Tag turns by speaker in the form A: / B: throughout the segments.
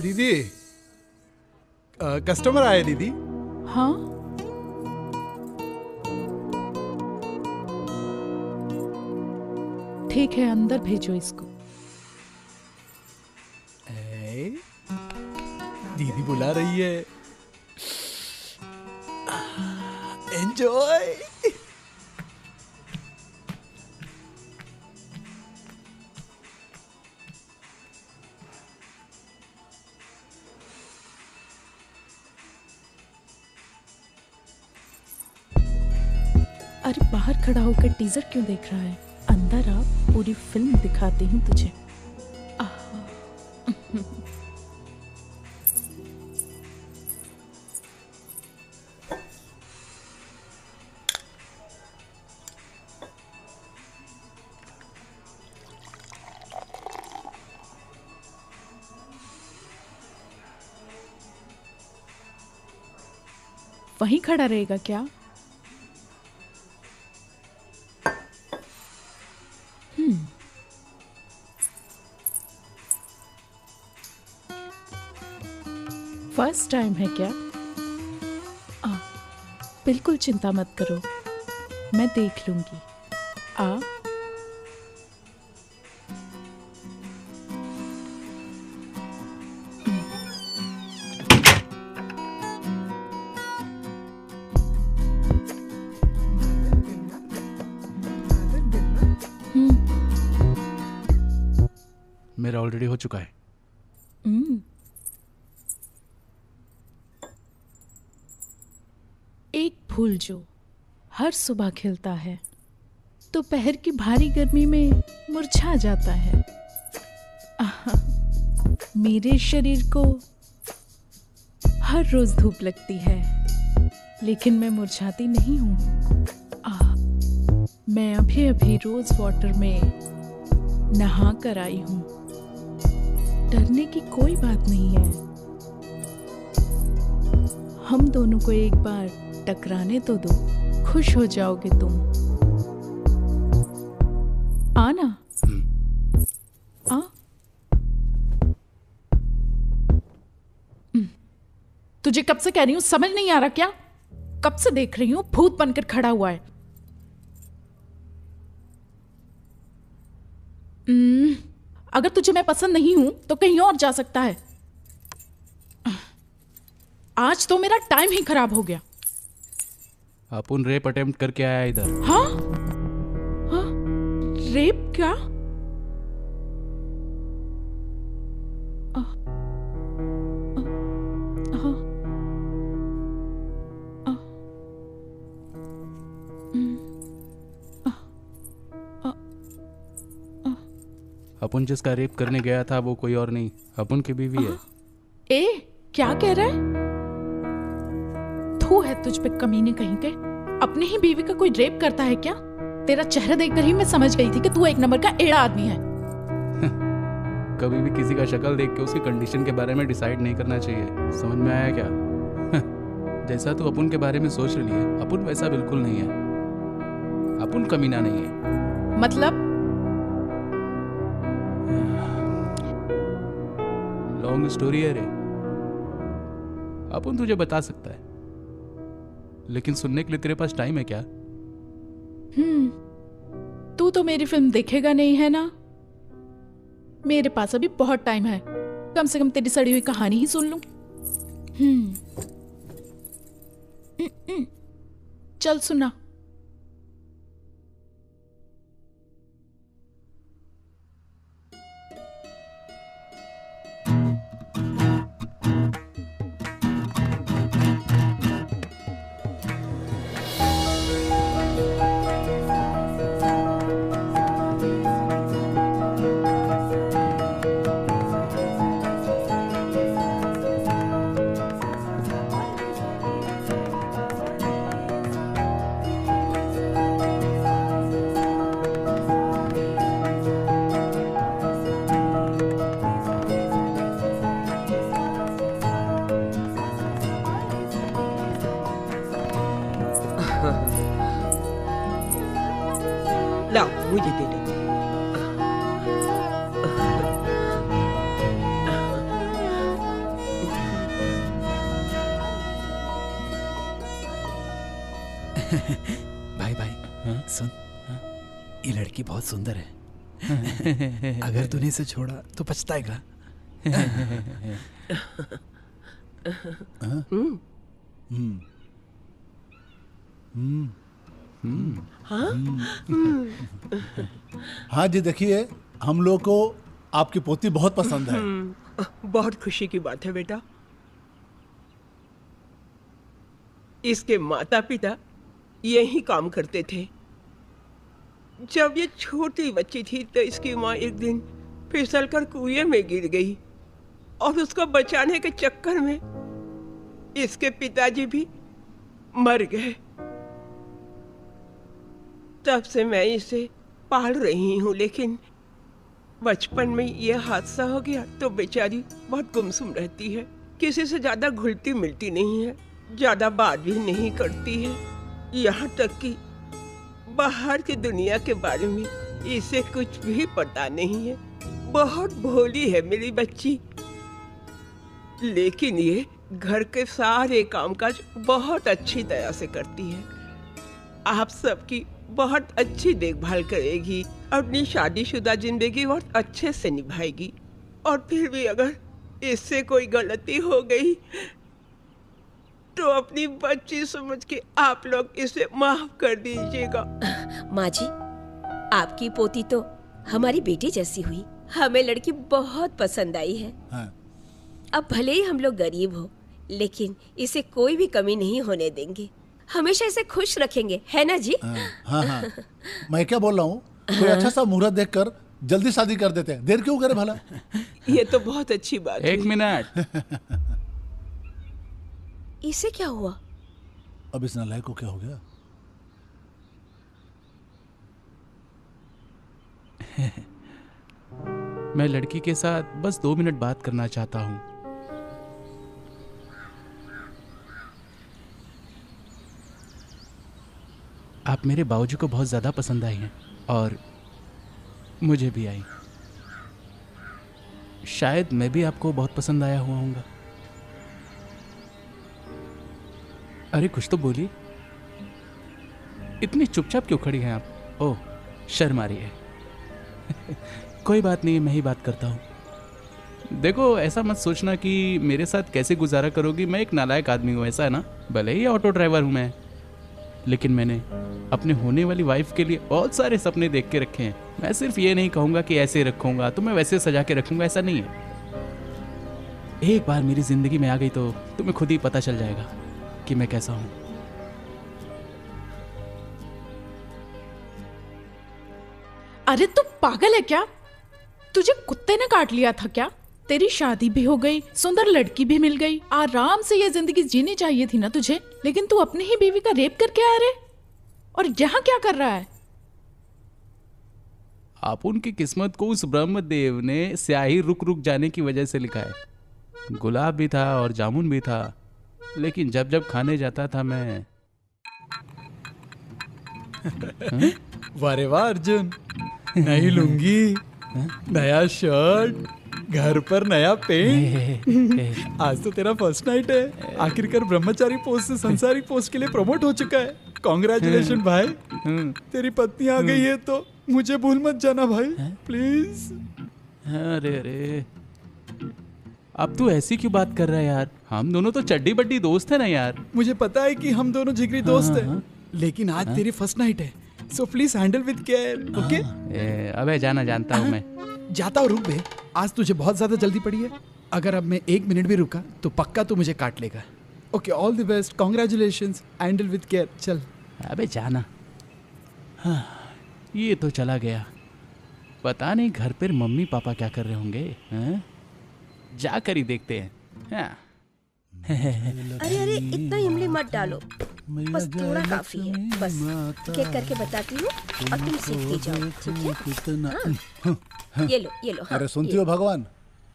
A: दीदी, कस्टमर आए दीदी।
B: हाँ, ठीक है, अंदर भेजो इसको।
A: दीदी बुला रही है। एंजॉय।
B: अरे बाहर खड़ा होकर टीजर क्यों देख रहा है? अंदर आ, पूरी फिल्म दिखाती हूँ तुझे। वहीं खड़ा रहेगा क्या? फर्स्ट टाइम है क्या? बिल्कुल चिंता मत करो, मैं देख लूंगी। आ
A: मेरा ऑलरेडी हो चुका है।
B: एक फूल जो हर सुबह खिलता है, दोपहर की भारी गर्मी में मुरझा जाता है। मेरे शरीर को हर रोज धूप लगती है, लेकिन मैं मुरझाती नहीं हूँ। मैं अभी अभी रोज वाटर में नहा कर आई हूँ। डरने की कोई बात नहीं है। हम दोनों को एक बार टकराने तो दो, खुश हो जाओगे तुम। आना। आ तुझे कब से कह रही हूं, समझ नहीं आ रहा क्या? कब से देख रही हूं, भूत बनकर खड़ा हुआ है। अगर तुझे मैं पसंद नहीं हूं तो कहीं और जा सकता है। आज तो मेरा टाइम ही खराब हो गया।
A: अपन रेप अटेम्प्ट करके आया इधर।
B: हाँ? हाँ? रेप क्या?
A: अपन जिसका रेप करने गया था वो कोई और नहीं, अपन की बीवी है।
B: ए, क्या कह रहा है? थू है तुझ पे कमीने कहीं के। अपनी ही बीवी का कोई रेप करता है क्या? तेरा चेहरा देखकर ही मैं समझ गई थी कि तू एक नंबर का एड़ा आदमी है।
A: कभी भी किसी का शक्ल देख के उसकी कंडीशन के बारे में डिसाइड नहीं करना चाहिए। समझ में आया क्या? जैसा तू अपुन के बारे में सोच रही है, अपुन वैसा बिल्कुल नहीं है। अपुन कमीना नहीं है।
B: मतलब?
A: लॉन्ग स्टोरी है रे। अपुन तुझे बता सकता है, लेकिन सुनने के लिए तेरे पास टाइम है क्या?
B: तू तो मेरी फिल्म देखेगा नहीं है ना? मेरे पास अभी बहुत टाइम है, कम से कम तेरी सड़ी हुई कहानी ही सुन लूं। चल सुना।
C: लाओ मुझे दे दो।
D: भाई सुन, ये लड़की बहुत सुंदर है। अगर तूने इसे छोड़ा तो पछताएगा।
E: हाँ जी, देखिए हम लोग को आपकी पोती बहुत पसंद है।
C: बहुत खुशी की बात है बेटा। इसके माता पिता यही काम करते थे। जब ये छोटी बच्ची थी तो इसकी माँ एक दिन फिसलकर कुएं में गिर गई और उसको बचाने के चक्कर में इसके पिताजी भी मर गए। तब से मैं इसे पाल रही हूँ, लेकिन बचपन में ये हादसा हो गया तो बेचारी बहुत गुमसुम रहती है। किसी से ज्यादा घुलती मिलती नहीं है, ज्यादा बात भी नहीं करती है। यहाँ तक कि बाहर की दुनिया के बारे में इसे कुछ भी पता नहीं है। बहुत भोली है मेरी बच्ची, लेकिन ये घर के सारे कामकाज बहुत अच्छी तरह से करती है। आप सबकी बहुत अच्छी देखभाल करेगी, अपनी शादीशुदा जिंदगी बहुत अच्छे से निभाएगी। और फिर भी अगर इससे कोई गलती हो गई तो अपनी बच्ची समझ के आप लोग इसे माफ कर दीजिएगा।
F: माँ जी, आपकी पोती तो हमारी बेटी जैसी हुई। हमें लड़की बहुत पसंद आई है।
E: हाँ।
F: अब भले ही हम लोग गरीब हो, लेकिन इसे कोई भी कमी नहीं होने देंगे। हमेशा इसे खुश रखेंगे, है ना जी?
E: हाँ। मैं क्या बोल रहा हूँ, कोई अच्छा सा मुहूर्त देखकर जल्दी शादी कर देते हैं। देर क्यों करे भला?
C: ये तो बहुत अच्छी बात है।
A: 1 मिनट।
F: इसे क्या हुआ?
E: अब इस नालायक को क्या हो गया?
A: मैं लड़की के साथ बस 2 मिनट बात करना चाहता हूँ। आप मेरे बाबूजी को बहुत ज़्यादा पसंद आई हैं और मुझे भी आई। शायद मैं भी आपको बहुत पसंद आया हुआ हूँगा। अरे कुछ तो बोलिए, इतनी चुपचाप क्यों खड़ी हैं आप? ओह, शर्म आ रही है। कोई बात नहीं, मैं ही बात करता हूँ। देखो, ऐसा मत सोचना कि मेरे साथ कैसे गुजारा करोगी। मैं एक नालायक आदमी हूँ, ऐसा है ना? भले ही ऑटो ड्राइवर हूँ मैं, लेकिन मैंने अपने होने वाली वाइफ के लिए बहुत सारे सपने देख के रखे हैं। मैं सिर्फ ये नहीं कहूँगा कि ऐसे रखूँगा तो मैं वैसे सजा के रखूँगा, ऐसा नहीं है। एक बार मेरी ज़िंदगी में आ गई तो तुम्हें खुद ही पता चल जाएगा कि मैं कैसा हूँ।
B: अरे तू पागल है क्या? तुझे कुत्ते ने काट लिया था क्या? तेरी शादी भी हो गई, सुंदर लड़की भी मिल गई, आराम से ये जिंदगी जीनी चाहिए थी ना तुझे। लेकिन तू अपनी ही बीवी का रेप करके आ रहे, और यहाँ क्या कर रहा है?
A: अपुन की किस्मत को उस ब्रह्मदेव ने स्याही रुक रुक जाने की वजह से लिखा है। गुलाब भी था और जामुन भी था, लेकिन जब जब खाने जाता था मैं
D: वारे वाह अर्जुन, नई लुंगी, नया शर्ट, घर पर नया पेंट। आज तो तेरा फर्स्ट नाइट है। आखिरकार ब्रह्मचारी पोस्ट से संसारी पोस्ट के लिए प्रमोट हो चुका है। कॉन्ग्रेचुलेशन भाई। तेरी पत्नी आ गई है तो मुझे भूल मत जाना भाई, प्लीज।
A: अरे अरे, अब तू ऐसी क्यों बात कर रहा है यार? हम दोनों तो चड्डी बड्डी दोस्त है ना यार।
D: मुझे पता है कि हम दोनों जिगरी दोस्त हैं, लेकिन आज तेरी फर्स्ट नाइट है, so please handle with care, okay?
A: अबे जाना जानता हूँ मैं।
D: जाता हूँ, रुक बे। आज तुझे बहुत ज्यादा जल्दी पड़ी है। अगर अब मैं 1 मिनट भी रुका तो पक्का तू मुझे काट लेगा। Okay, all the best, congratulations, handle with care. चल।
A: अबे जाना। हाँ, ये तो चला गया। पता नहीं घर पर मम्मी पापा क्या कर रहे होंगे। हाँ? जाकर ही देखते हैं। हाँ।
F: अरे अरे, इतना इमली मत डालो, बस थोड़ा काफी है। बस केक करके बताती हूँ और तुम सीखती जाओ, ठीक है? हाँ। ये लो। हाँ,
E: अरे सुनती हो भगवान,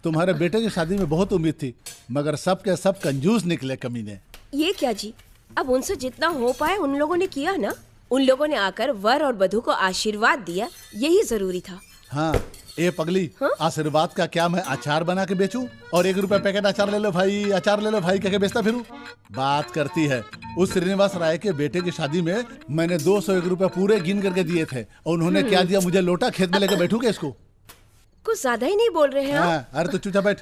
E: तुम्हारे बेटे की शादी में बहुत उम्मीद थी, मगर सब के सब कंजूस निकले कमीने।
F: ये क्या जी, अब उनसे जितना हो पाए उन लोगों ने किया ना। उन लोगों ने आकर वर और वधू को आशीर्वाद दिया, यही जरूरी था।
E: हाँ, ए पगली, आशीर्वाद का क्या मैं अचार बना के बेचूं और 1 रुपया पैकेट अचार ले लो भाई, अचार ले लो भाई कह के बेचता फिरूं? बात करती है। उस श्रीनिवास राय के बेटे की शादी में मैंने 201 रुपया पूरे गिन करके दिए थे और उन्होंने क्या दिया मुझे? लोटा। खेत में लेके बैठूंगा इसको?
F: कुछ ज्यादा ही नहीं बोल रहे हैं आप?
E: हाँ, अरे तो चुपचाप बैठ।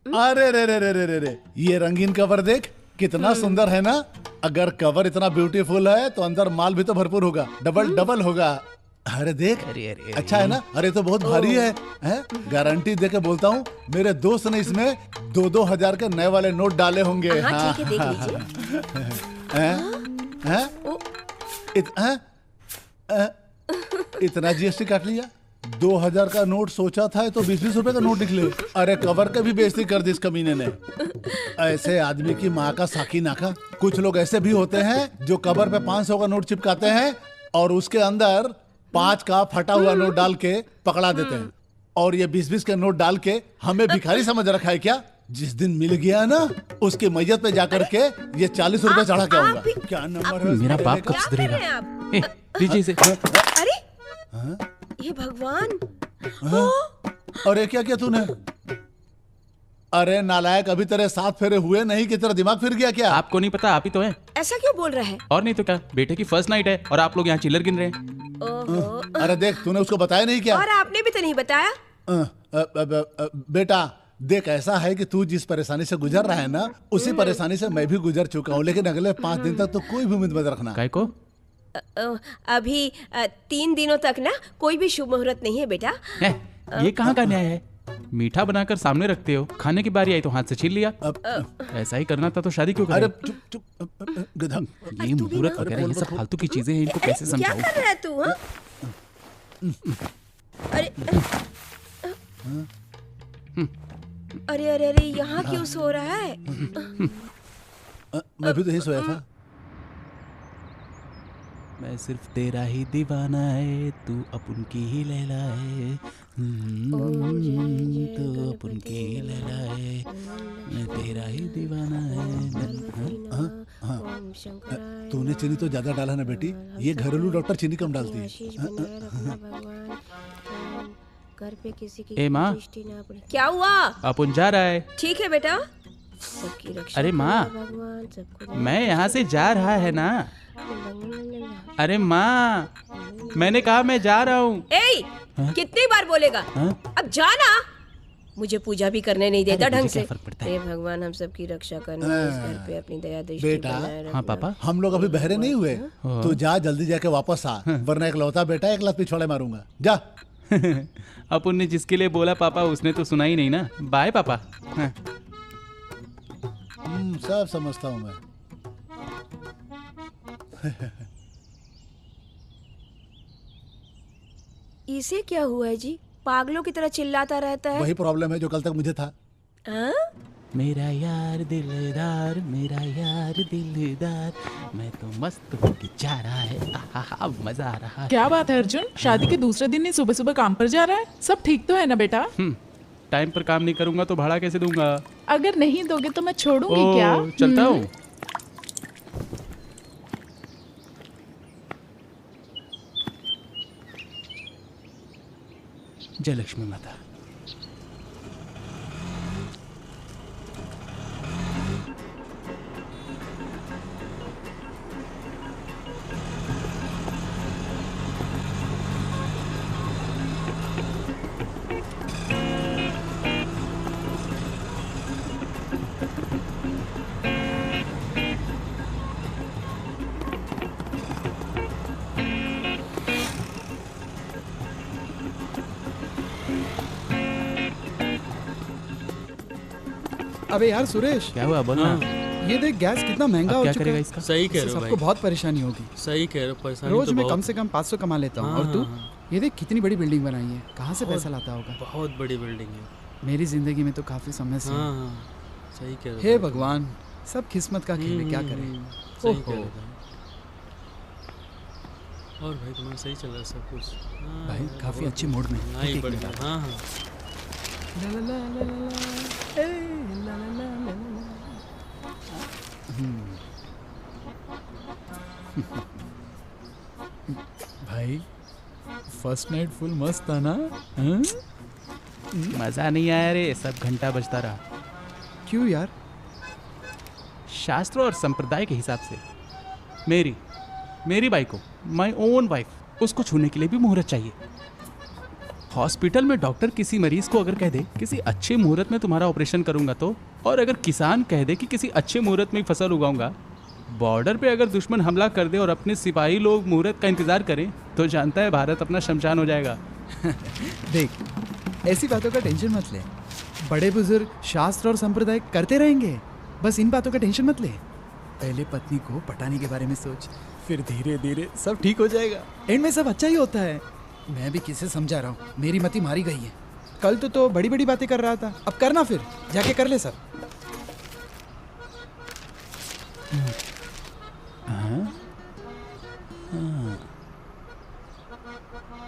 E: अरे रे रे रे रे रे, ये रंगीन कवर देख, कितना सुंदर है ना? अगर कवर इतना ब्यूटीफुल है तो अंदर माल भी तो भरपूर होगा, डबल डबल होगा। अरे देख,
A: अरे
E: अच्छा है ना? अरे तो बहुत भारी है, हैं? गारंटी दे के बोलता हूँ, मेरे दोस्त ने इसमें 2-2 हजार के नए वाले नोट डाले होंगे।
F: हाँ, ठीक है, देख लीजिए।
E: इतना जीएसटी काट लिया? 2000 का नोट सोचा था तो 20-20 रुपए का नोट निकले। अरे कवर का भी बेइज्जती कर दी इस कमीने ने। ऐसे आदमी की माँ का साकी नाका। कुछ लोग ऐसे भी होते हैं जो कवर पे 500 का नोट चिपकाते हैं और उसके अंदर 5 का फटा हुआ नोट डाल के पकड़ा देते हैं, और ये 20-20 के नोट डाल के हमें भिखारी समझ रखा है क्या? जिस दिन मिल गया ना, उसके मैयत पे जाकर के ये 40 रुपए चढ़ा के आऊंगा। क्या नंबर है?
A: मेरा बाप कब
F: क्या कर
A: सुधरेगा?
F: रहे हैं आप?
A: ए, दीजिए इसे।
F: अरे ये भगवान,
E: अरे क्या किया तूने? अरे नालायक, अभी तेरे 7 फेरे हुए नहीं कि तेरा दिमाग फिर गया क्या?
A: आपको नहीं पता, आप ही तो हैं।
F: ऐसा क्यों बोल रहा है?
A: और नहीं तो क्या, बेटे की फर्स्ट नाइट है और आप लोग यहाँ चिल्लर गिन रहे हैं।
F: ओहो,
E: अरे देख, तूने उसको बताया नहीं क्या?
F: और आपने भी तो नहीं बताया।
E: बेटा देख, ऐसा है कि तू जिस परेशानी से गुजर रहा है ना, उसी परेशानी से मैं भी गुजर चुका हूँ, लेकिन अगले 5 दिन तक तो कोई भी उम्मीद मत रखना।
A: काय को?
F: अभी 3 दिनों तक ना कोई भी शुभ मुहूर्त नहीं है बेटा।
A: ये कहाँ का न्याय है? मीठा बनाकर सामने रखते हो, खाने की बारी आई तो हाथ से छीन लिया। ऐसा ही करना था तो शादी क्यों
E: अरे
A: करे?
E: चुप चुप, गधा।
A: ये मुहूर्त वगैरह ये सब फालतू की चीजें हैं, इनको कैसे
F: क्या
A: समझाऊं?
F: कर रहा है तू? हाँ? अरे अरे अरे, यहाँ क्यों सो रहा है?
E: मैं भी तो यही सोया था।
A: मैं सिर्फ तेरा ही दीवाना है, तू अपन की ही लैला है। तू अपन की ही लैला है, मैं तेरा ही दीवाना है।
E: तूने चीनी तो ज्यादा डाला ना बेटी, ये घरेलू डॉक्टर चीनी कम डालती है।
F: घर पे किसी की
A: ए माँ,
F: दृष्टि ना पड़े। क्या हुआ?
A: अपन जा रहा है।
F: ठीक है बेटा, सबकी रक्षा
A: अरे माँ,
F: करो भगवान, सबको।
A: मैं यहाँ से जा रहा है ना। अरे माँ, मैंने कहा मैं जा रहा हूँ।
F: ए, कितनी बार बोलेगा?
A: हाँ?
F: अब जाना। मुझे पूजा भी करने नहीं देता
A: अरे
F: ढंग
A: मुझे
F: से।
A: क्या फर्क पड़ता है?
F: हे भगवान, हम सबकी रक्षा करना, इस घर पे अपनी दया दृष्टि
E: बेटा।
F: बनाए रखना।
A: हाँ पापा।
E: हम लोग अभी बहरे नहीं हुए, तो जा जल्दी जाके वापस आ, वरना एक लौता बेटा एक लात पिछवाड़े मारूंगा। जा।
A: अपन ने जिसके लिए बोला पापा, उसने तो सुना ही नहीं ना। बाय पापा। हाँ।
E: सब समझता हूँ मैं।
F: इसे क्या हुआ है जी? पागलों की तरह चिल्लाता रहता है।
E: वही प्रॉब्लम है जो कल तक मुझे था।
F: हाँ?
A: मेरा यार दिलदार, मेरा यार दिलदार, मैं तो मस्त होके जा रहा है, आहा मजा आ रहा है।
B: क्या बात है अर्जुन, शादी के दूसरे दिन ही सुबह सुबह काम पर जा रहा है? सब ठीक तो है ना बेटा?
A: टाइम पर काम नहीं करूंगा तो भाड़ा कैसे दूंगा?
B: अगर नहीं दोगे तो मैं छोड़ूंगी क्या?
A: चलता हूँ। जय लक्ष्मी माता।
D: अबे यार सुरेश,
A: क्या हुआ बोलना?
D: ये देख गैस कितना महंगा
A: अब
D: हो
A: क्या
D: चुका
A: करेगा
D: है।
A: इसका?
G: सही कह
D: इससे
G: रहे हो
D: सबको
G: भाई,
D: बहुत परेशानी होगी।
G: सही कह रहे हो, परेशानी
D: रोज
G: तो
D: मैं
G: बहुत,
D: कम से कम 500 कमा लेता हूँ।
G: हाँ,
D: और तू?
G: हाँ,
D: ये देख कितनी बड़ी बिल्डिंग बनाई है, कहाँ से पैसा लाता होगा?
G: बहुत बड़ी बिल्डिंग है।
D: मेरी जिंदगी में तो काफी समस्या
G: हाँ
D: है।
G: हाँ, सही कह रहे हो
D: हे
G: भाई।
D: भगवान, सब किस्मत का खेल है, क्या करें?
G: सही कह
D: ओहो।
G: रहे हो भाई। और भाई तुम्हारा सही चल रहा है सब कुछ? हाँ,
D: भाई
G: यार,
D: काफी
G: बहुत
D: अच्छे मूड में
G: हाँ, ये
D: एक
G: बढ़िया।
D: मिनट।
G: हाँ हाँ,
D: भाई फर्स्ट नाइट फुल मस्त था ना? हाँ?
A: मजा नहीं आया रे, सब घंटा बजता रहा।
D: क्यों यार?
A: शास्त्र और संप्रदाय के हिसाब से मेरी बाई को, माई ओन वाइफ, उसको छूने के लिए भी मुहूर्त चाहिए। हॉस्पिटल में डॉक्टर किसी मरीज को अगर कह दे किसी अच्छे मुहूर्त में तुम्हारा ऑपरेशन करूंगा तो, और अगर किसान कह दे कि किसी अच्छे मुहूर्त में फसल उगाऊंगा, बॉर्डर पे अगर दुश्मन हमला कर दे और अपने सिपाही लोग मुहूर्त का इंतजार करें, तो जानता है भारत अपना शमशान हो जाएगा।
D: देख, ऐसी बातों का टेंशन मत ले। बड़े बुजुर्ग शास्त्र और संप्रदाय करते रहेंगे, बस इन बातों का टेंशन मत ले। पहले पत्नी को पटाने के बारे में सोच, फिर धीरे धीरे सब ठीक हो जाएगा। एंड में सब अच्छा ही होता है। मैं भी किसे समझा रहा हूँ, मेरी मति मारी गई है। कल तो बड़ी बड़ी बातें कर रहा था, अब करना, फिर जाके कर ले सब।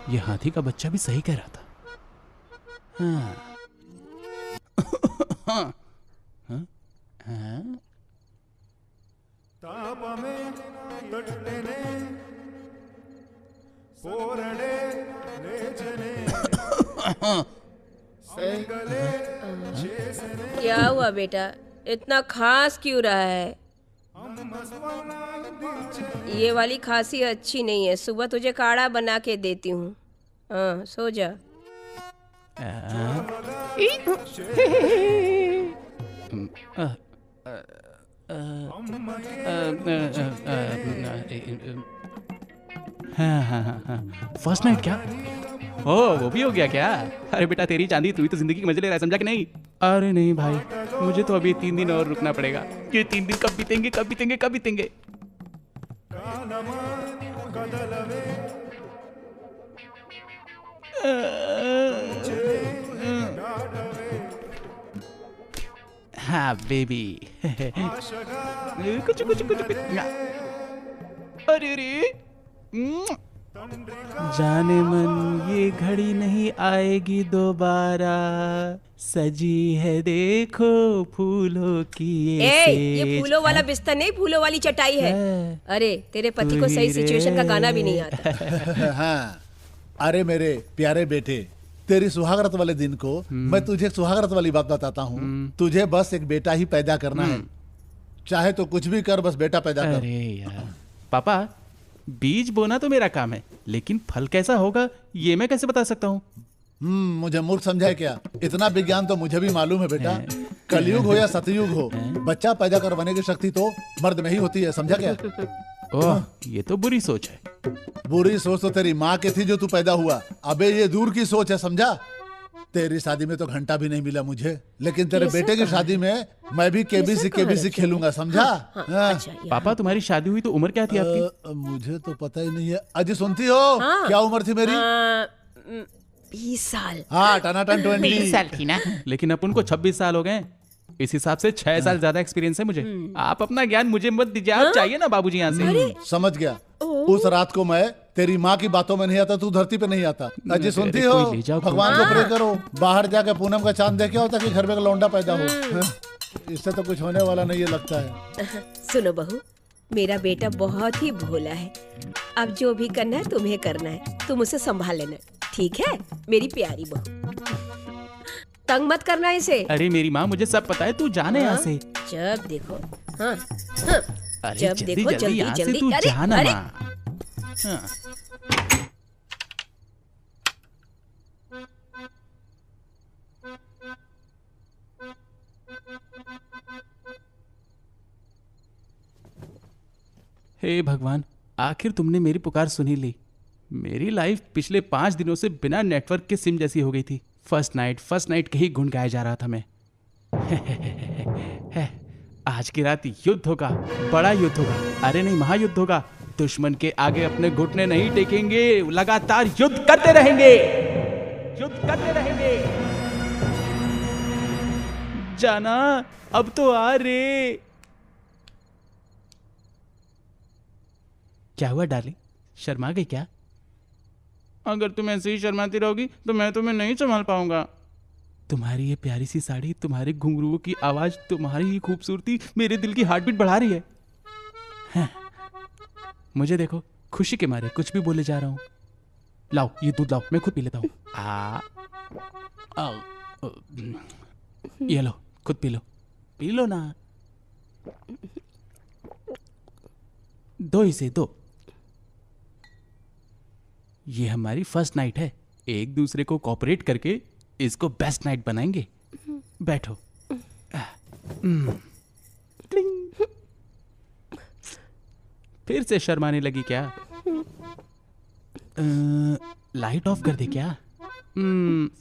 A: ये हाथी का बच्चा भी सही कह रहा था। हाँ। हाँ। हाँ? हाँ?
F: क्या हुआ बेटा, इतना खास क्यों रहा है? ये वाली खांसी अच्छी नहीं है, सुबह तुझे काढ़ा बना के देती हूँ। हाँ, सो जा।
A: फर्स्ट नाइट क्या? ओ, वो भी हो गया क्या? अरे बेटा तेरी चांदी, तू ही तो जिंदगी के मजे ले रहा है, समझा कि नहीं? अरे नहीं भाई, मुझे तो अभी 3 दिन और रुकना पड़ेगा। ये 3 दिन कब बीतेंगे, कब बीतेंगे, कब बीतेंगे? हाँ बेबी। कुछ कुछ कुछ अरे अरे जाने मन ये घड़ी नहीं आएगी दोबारा, सजी है देखो फूलों की
F: ये फूलों वाला बिस्तर नहीं, फूलों वाली चटाई है। अरे तेरे पति को सही सिचुएशन का गाना भी नहीं आता।
E: हाँ, अरे मेरे प्यारे बेटे, तेरी सुहागरात वाले दिन को मैं तुझे सुहागरात वाली बात बताता हूँ। तुझे बस एक बेटा ही पैदा करना है, चाहे तो कुछ भी कर, बस बेटा पैदा कर।
A: अरे यार पापा, बीज बोना तो मेरा काम है, लेकिन फल कैसा होगा ये मैं कैसे बता सकता हूँ?
E: मुझे मूर्ख समझा है क्या? इतना विज्ञान तो मुझे भी मालूम है बेटा। कलयुग हो या सतयुग हो, बच्चा पैदा करवाने की शक्ति तो मर्द में ही होती है, समझा क्या?
A: ओह, ये तो बुरी सोच है।
E: बुरी सोच तो तेरी माँ की थी जो तू पैदा हुआ। अबे ये दूर की सोच है, समझा? तेरी शादी में तो घंटा भी नहीं मिला मुझे, लेकिन तेरे बेटे की शादी में मैं भी केबीसी खेलूंगा, समझा? हाँ।
A: पापा तुम्हारी शादी हुई तो उम्र क्या थी आपकी?
E: मुझे तो पता ही नहीं है। अजी सुनती हो? क्या उम्र थी मेरी?
F: 20 साल।
E: हाँ, टनाटन 20
A: साल थी ना। लेकिन अपन को 26 साल हो गए। इस हिसाब से 6 साल ज्यादा एक्सपीरियंस है मुझे। आप अपना ज्ञान मुझे मत दीजिए, आप चाहिए ना बाबूजी यहाँ से।
E: समझ गया। उस रात को मैं तेरी माँ की बातों में नहीं आता, तू धरती पे नहीं आता। अजी सुनती हो,
A: कोई ले जाओ,
E: भगवान को प्रे करो, बाहर जाके पूनम का चांद देखे हो ताकि घर में लौंडा पैदा हो। इससे तो कुछ होने वाला नहीं, ये लगता है।
F: सुनो बहू, मेरा बेटा बहुत ही भोला है। अब जो भी करना है तुम्हें करना है, तुम उसे संभाल लेना, ठीक है मेरी प्यारी बहू। तंग मत करना इसे।
A: अरे मेरी माँ, मुझे सब पता है, तू जाने यहाँ से।
F: जब देखो हाँ,
A: अरे
F: जब
A: जल्दी
F: देखो
A: जल्दी यहाँ से
F: जल्दी,
A: तू
F: अरे,
A: जाना
F: अरे।
A: माँ। हाँ। हे भगवान, आखिर तुमने मेरी पुकार सुनी ली। मेरी लाइफ पिछले 5 दिनों से बिना नेटवर्क के सिम जैसी हो गई थी। फर्स्ट नाइट के ही गुण गाया जा रहा था मैं। आज की रात युद्ध होगा, बड़ा युद्ध होगा। अरे नहीं, महायुद्ध होगा। दुश्मन के आगे अपने घुटने नहीं टेकेंगे, लगातार युद्ध करते रहेंगे, युद्ध करते रहेंगे। जाना, अब तो आ रे। क्या हुआ डार्लिंग, शर्मा गई क्या? अगर तुम ऐसे ही शर्माती रहोगी तो मैं तुम्हें नहीं संभाल पाऊंगा। तुम्हारी ये प्यारी सी साड़ी, तुम्हारे घुंघरुओं की आवाज, तुम्हारी ही खूबसूरती मेरे दिल की हार्ट बीट बढ़ा रही है। हाँ। मुझे देखो, खुशी के मारे कुछ भी बोले जा रहा हूं। लाओ ये दूध लाओ, मैं खुद पी लेता हूं। ये लो, खुद पी लो, पी लो ना। दो इसे दो। ये हमारी फर्स्ट नाइट है, एक दूसरे को कोऑपरेट करके इसको बेस्ट नाइट बनाएंगे। बैठो। फिर से शर्माने लगी क्या? लाइट ऑफ कर दे क्या?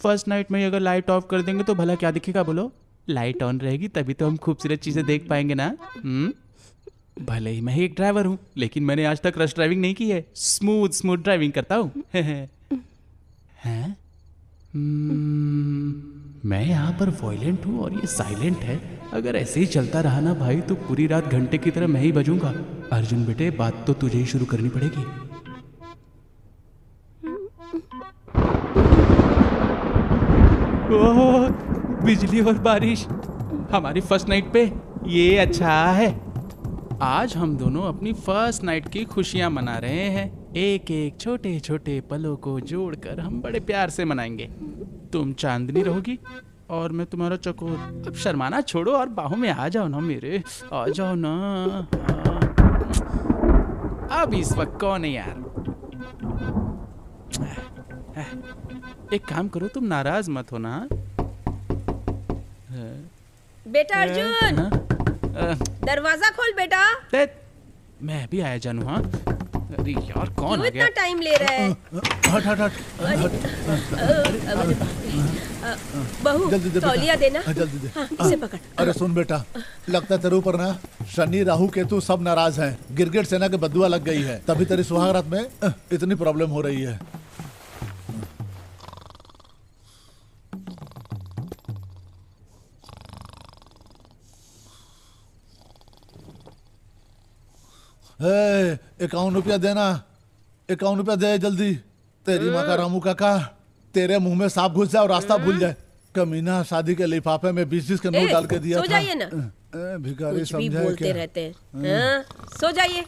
A: फर्स्ट नाइट में अगर लाइट ऑफ कर देंगे तो भला क्या दिखेगा बोलो? लाइट ऑन रहेगी तभी तो हम खूबसूरत चीजें देख पाएंगे ना। भले ही मैं एक ड्राइवर हूं, लेकिन मैंने आज तक रश ड्राइविंग नहीं की है। स्मूथ ड्राइविंग करता हूं। हैं? मैं यहाँ पर वॉयलेंट हूँ और ये साइलेंट है। अगर ऐसे ही चलता रहा ना भाई तो पूरी रात घंटे की तरह मैं ही बजूंगा। अर्जुन बेटे, बात तो तुझे ही शुरू करनी पड़ेगी। ओह, बिजली और बारिश हमारी फर्स्ट नाइट पे, ये अच्छा है। आज हम दोनों अपनी फर्स्ट नाइट की खुशियां मना रहे हैं। एक एक छोटे छोटे पलों को जोड़कर हम बड़े प्यार से मनाएंगे। तुम चांदनी रहोगी और मैं तुम्हारा चकोर। अब शर्माना छोड़ो और बाहों में आ जाओ ना मेरे, आ जाओ ना। अब इस वक्त कौन है यार? एक काम करो, तुम नाराज मत हो ना।
F: बेटा अर्जुन, दरवाजा खोल बेटा।
A: मैं भी आया जानू। हाँ, अरे यार कौन
F: क्यों
A: आ गया?
F: इतना टाइम ले रहा है?
E: हट हट हट।
F: बहू,
E: जल्दी दे बेटा।
F: तौलिया देना।
E: जल्दी दे।
F: हाँ, इसे पकड़।
E: अरे सुन बेटा, लगता है तेरे ऊपर ना शनि राहु केतु सब नाराज हैं। गिरगिट सेना के बदुआ लग गई है, तभी तेरी सुहाग रात में इतनी प्रॉब्लम हो रही है। ए, 51 रुपया देना, 51 रुपया दे जल्दी। तेरी माँ का रामू काका तेरे मुंह में सांप घुस जाए और रास्ता भूल जाए। कमीना शादी के लिफाफे में 20-20 के नोट डाल के दिया
F: सो
E: था।
F: जाइए ना।
E: भिखारी
F: कुछ भी
E: समझाए
F: बोलते
E: क्या?
F: रहते हैं। हाँ, सो जाइए।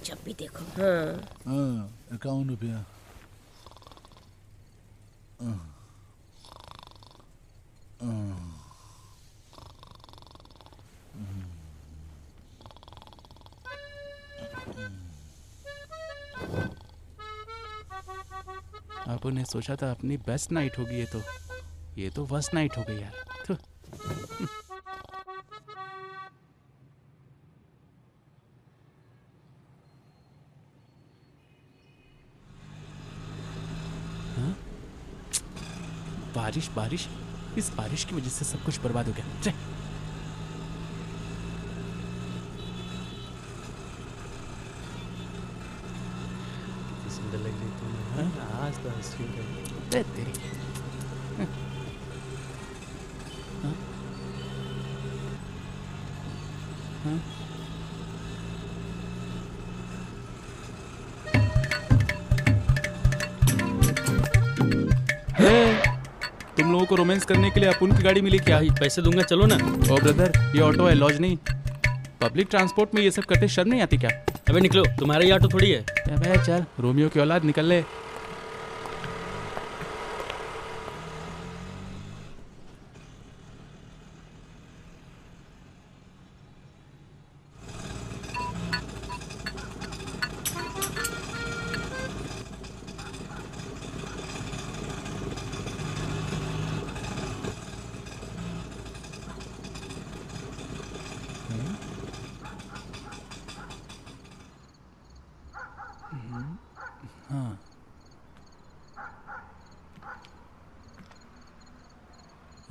F: जब भी देखो। हाँ,
E: 51 रुपया।
A: आपने ने सोचा था अपनी बेस्ट नाइट होगी, ये तो वर्स्ट नाइट हो गई यार। थु। हाँ? बारिश, इस बारिश की वजह से सब कुछ बर्बाद हो गया। चे।
G: सुंदर लग रही तुम। आज तो हंसी
A: तेरी को रोमांस करने के लिए अपुन की गाड़ी मिली क्या?
G: भाई पैसे दूंगा, चलो ना।
A: ओ ब्रदर, ये ऑटो है, लॉज नहीं। पब्लिक ट्रांसपोर्ट में ये सब करते शर्म नहीं आती क्या?
G: अबे निकलो, तुम्हारा ये ऑटो थोड़ी है।
A: अबे चल, रोमियो की औलाद, निकल ले।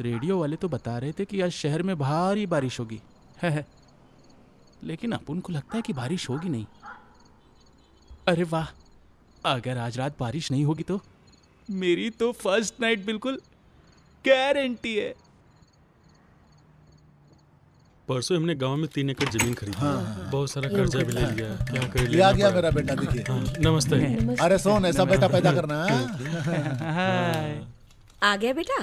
A: रेडियो वाले तो बता रहे थे कि आज शहर में भारी बारिश होगी है। लेकिन अपन को लगता है कि बारिश होगी नहीं। अरे वाह, अगर आज रात बारिश नहीं होगी तो मेरी तो फर्स्ट नाइट बिल्कुल गारंटी है।
G: परसों हमने गांव में 3 एकड़ जमीन खरीदी। बहुत सारा कर्जा भी ले लिया, क्या करे
E: ये आ गया मेरा बेटा, देखिए।
G: नमस्ते।
E: अरे सोन, ऐसा बेटा पैदा करना।
F: आ गया बेटा।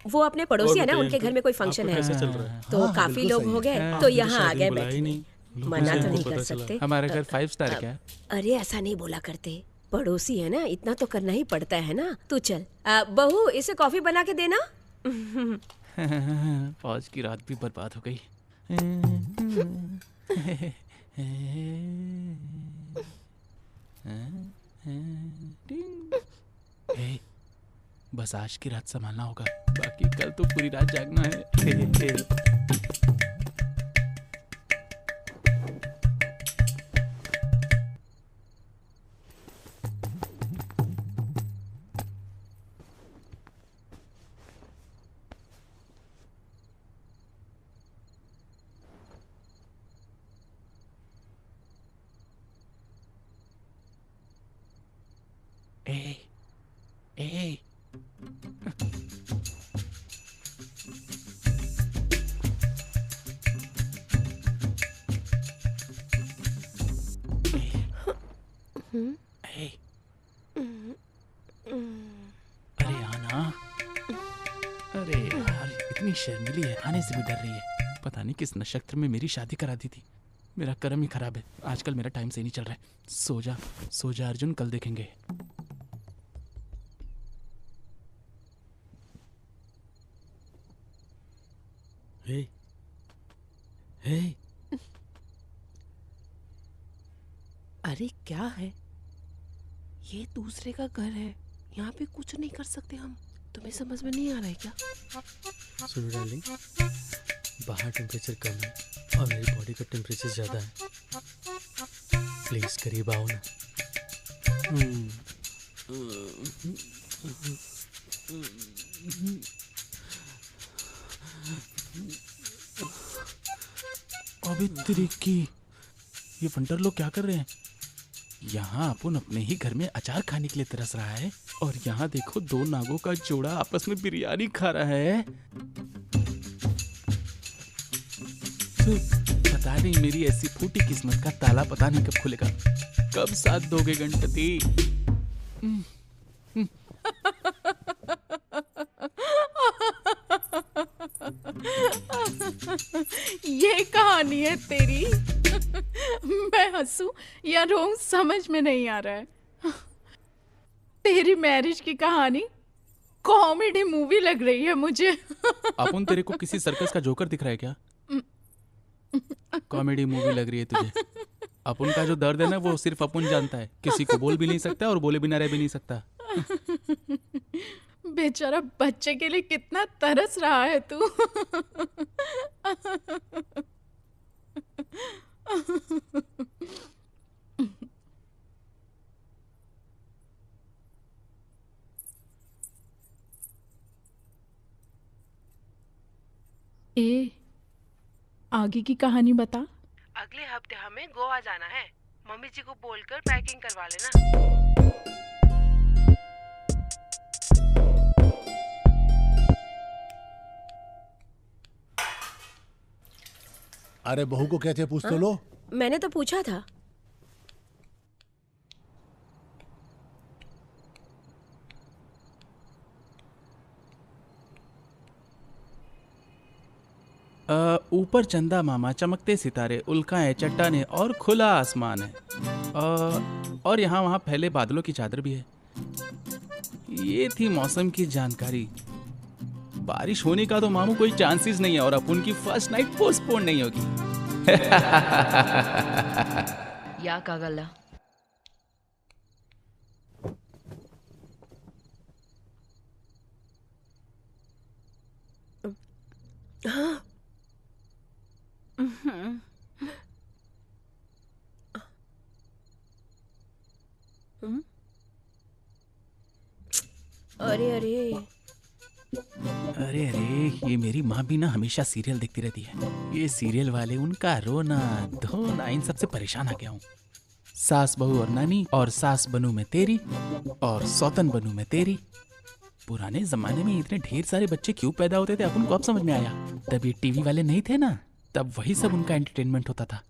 F: वो अपने पड़ोसी है ना, उनके घर में कोई फंक्शन है,
G: कैसे चल रहा है?
F: तो काफी लोग हो गए, तो यहाँ आ गए
G: बुलाया ही
F: बैठने।
G: नहीं।
F: मना तो नहीं कर सकते।
A: हमारे घर 5 स्टार क्या?
F: अरे ऐसा नहीं बोला करते, पड़ोसी है ना, इतना तो करना ही पड़ता है ना। तू चल, बहू इसे कॉफी बना के देना।
A: आज की रात भी बर्बाद हो गई। हे, बस आज की रात संभालना होगा, बाकी कल तो पूरी रात जागना है। ए, अरे आना। अरे यार, इतनी शर्मिली है, आने से भी डर रही है। पता नहीं किस नक्षत्र में मेरी शादी करा दी थी। मेरा कर्म ही खराब है, आजकल मेरा टाइम सही नहीं चल रहा है। सो जा अर्जुन, कल देखेंगे।
G: हे, हे।
H: अरे क्या है ये? दूसरे का घर है, यहाँ पे कुछ नहीं कर सकते हम। तुम्हें समझ में नहीं आ रहा है क्या?
G: सुनो डार्लिंग, बाहर टेम्परेचर कम है और मेरी बॉडी का टेम्परेचर ज़्यादा है। प्लीज करीब आओ ना।
A: अबे तेरी की, ये फंटर लोग क्या कर रहे हैं? यहाँ अपन अपने ही घर में अचार खाने के लिए तरस रहा है, और यहाँ देखो 2 नागों का जोड़ा आपस में बिरयानी खा रहा है। पता नहीं मेरी ऐसी फूटी किस्मत का ताला पता नहीं कब खुलेगा। कब साथ दोगे गणपति?
B: ये कहानी है तेरी। मैं हंसूं या रोऊं समझ में नहीं आ रहा है। तेरी मैरिज की कहानी कॉमेडी मूवी लग रही है मुझे।
A: अपन तेरे को किसी सर्कस का जोकर दिख रहा है क्या? कॉमेडी मूवी लग रही है तुझे? अपन का जो दर्द है ना, वो सिर्फ अपन जानता है, किसी को बोल भी नहीं सकता और बोले बिना रह भी नहीं सकता।
B: बेचारा बच्चे के लिए कितना तरस रहा है तू। ए, आगे की कहानी बता।
H: अगले हफ्ते हमें गोवा जाना है। मम्मी जी को बोलकर पैकिंग करवा लेना।
E: अरे बहू को क्या चाहिए पूछ तो लो।
F: मैंने तो पूछा था।
A: ऊपर चंदा मामा, चमकते सितारे, उल्काएं, चट्टानें और खुला आसमान है। और यहाँ वहाँ फैले बादलों की चादर भी है। ये थी मौसम की जानकारी। बारिश होने का तो मामू कोई चांसेस नहीं है और अपन की फर्स्ट नाइट पोस्टपोन नहीं होगी।
I: ಯಾಕಾಗಲ್ಲ.
F: अरे अरे
A: अरे अरे, ये मेरी माँ भी ना हमेशा सीरियल देखती रहती है। ये सीरियल वाले, उनका रोना धोना, इन सबसे परेशान आ गया हूँ। सास बहू और नानी, और सास बनू मैं तेरी, और सौतन बनू मैं तेरी। पुराने जमाने में इतने ढेर सारे बच्चे क्यों पैदा होते थे अपन को अब समझ में आया। तब ये टीवी वाले नहीं थे ना, तब वही सब उनका एंटरटेनमेंट होता था।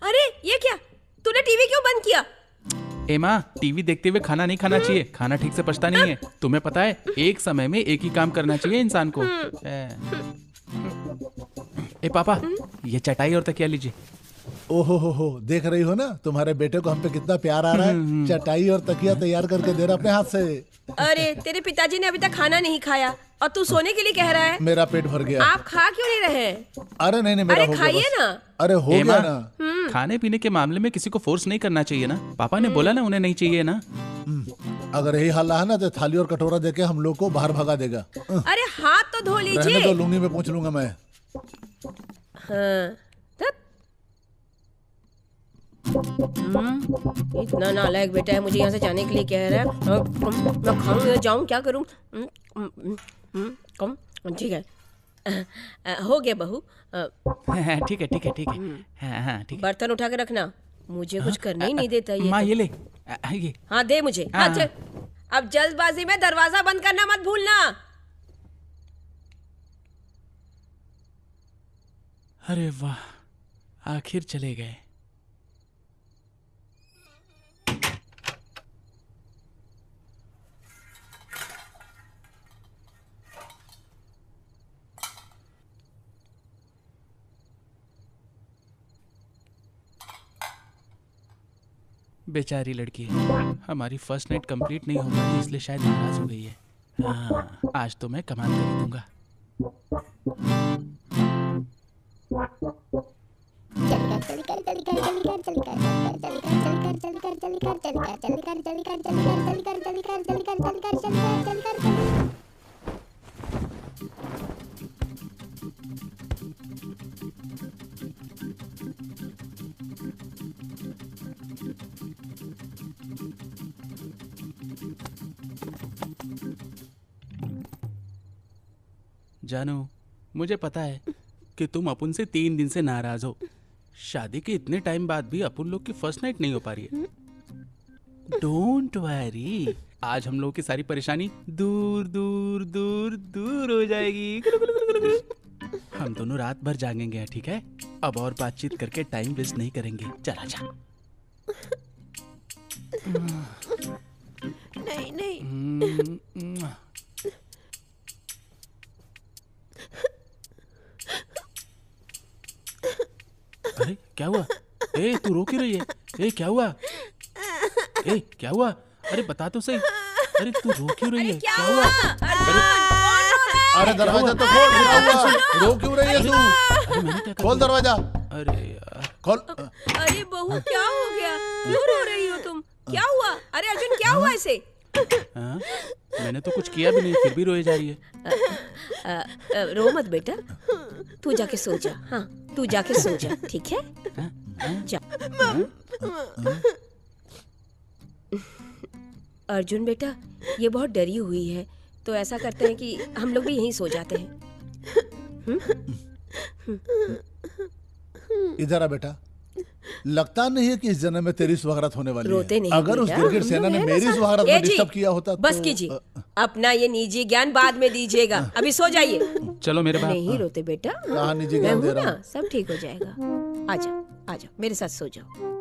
F: अरे ये क्या, तूने टीवी क्यों बंद किया?
A: ए माँ, टीवी देखते हुए खाना नहीं खाना चाहिए, खाना ठीक से पचता नहीं है। तुम्हें पता है, एक समय में एक ही काम करना चाहिए इंसान को। ए पापा, ये चटाई और तकिया लीजिए।
E: ओहो हो, देख रही हो ना तुम्हारे बेटे को हम पे कितना प्यार आ रहा है। चटाई और तकिया तैयार करके दे रहा अपने हाथ से।
F: अरे तेरे पिताजी ने अभी तक खाना नहीं खाया और तू सोने के लिए कह रहा है।
E: मेरा पेट भर गया।
F: आप खा क्यों नहीं रहे?
E: अरे नहीं मेरा
F: अरे
E: हो गया
F: खाइए
E: बस।
F: ना।
E: अरे हो
A: ए
E: गया
A: माँ,
E: ना।
A: खाने पीने के मामले में किसी को फोर्स नहीं करना चाहिए ना। पापा ने बोला ना उन्हें नहीं चाहिए ना।
E: अगर यही हाल रहा ना तो थाली और कटोरा देके हम लोग को बाहर भगा देगा।
F: अरे हाथ तो धो
E: रहने
F: लीजिए।
E: दो, लुंगी में पूछ लूंगा मैं।
F: हाँ, इतना नालायक बेटा है, मुझे यहाँ से जाने के लिए कह रहा है। मैं खाऊं या जाऊं, क्या करूं? कम ठीक है, हो गया बहू।
A: ठीक है ठीक है ठीक है। हाँ हाँ ठीक है।
F: बर्तन उठा के रखना, मुझे कुछ करने ही नहीं देता ये।
A: माँ
F: तो।
A: ये ले, ये।
F: हाँ दे मुझे।
A: हाँ,
F: हाँ चल, अब जल्दबाजी में दरवाजा बंद करना मत भूलना।
A: अरे वाह, आखिर चले गए। बेचारी लड़की, हमारी फर्स्ट नाइट कंप्लीट नहीं हो पाई, इसलिए शायद नाराज हो गई है। हाँ, आज तो मैं कमाल कर ही दूंगा। जानू, मुझे पता है कि तुम अपुन से 3 दिन से नाराज हो। शादी के इतने टाइम बाद भी अपुन लोग की फर्स्ट नाइट नहीं हो पा रही है। डोंट वरी, आज हम लोग की सारी परेशानी दूर दूर दूर दूर हो जाएगी। हम दोनों रात भर जागेंगे, ठीक है? अब और बातचीत करके टाइम वेस्ट नहीं करेंगे। चला जा।
F: नहीं नहीं।
A: अरे क्या हुआ? ए तू रो क्यों रही है? ए क्या हुआ? ए क्या हुआ? अरे बता तो सही। अरे तू रो क्यों रही है? क्या हुआ?
E: अरे दरवाजा तो खोल, रो क्यों रही है तू? खोल दरवाजा।
A: अरे यार
E: खोल।
F: अरे बहू क्या हो गया? क्यों रो रही हो तुम? क्या हुआ? अरे अर्जुन क्या हुआ इसे?
A: हाँ? मैंने तो कुछ किया भी नहीं, फिर भी रोए जा रही है।
F: रो मत बेटा, तू जाके सो जा। हाँ तू जाके सो जा, ठीक है? जा। अर्जुन बेटा, ये बहुत डरी हुई है, तो ऐसा करते हैं कि हम लोग भी यहीं सो जाते हैं।
E: इधर आ बेटा, लगता नहीं है कि इस जन्म में तेरी सुहागरात होने वाली
F: रोते
E: है।
F: नहीं
E: अगर उस
F: बेटा,
E: गिरगिट
F: हम
E: सेना
F: लोग
E: ने
F: हैं ना
E: मेरी
F: साथ।
E: सुहागरात
F: ए
E: में
F: जी,
E: डिस्टर्ब किया होता
F: बस
E: तो
F: कीजिए, अपना ये निजी ज्ञान बाद में दीजिएगा, अभी सो जाइए।
A: चलो मेरे बाप।
F: नहीं रोते बेटा,
E: कहाँ निजी
F: मैं
E: ज्ञान दे
F: हूँ
E: रहा
F: ना,
E: हूँ?
F: सब ठीक हो जाएगा। आजा आजा मेरे साथ सो जाओ।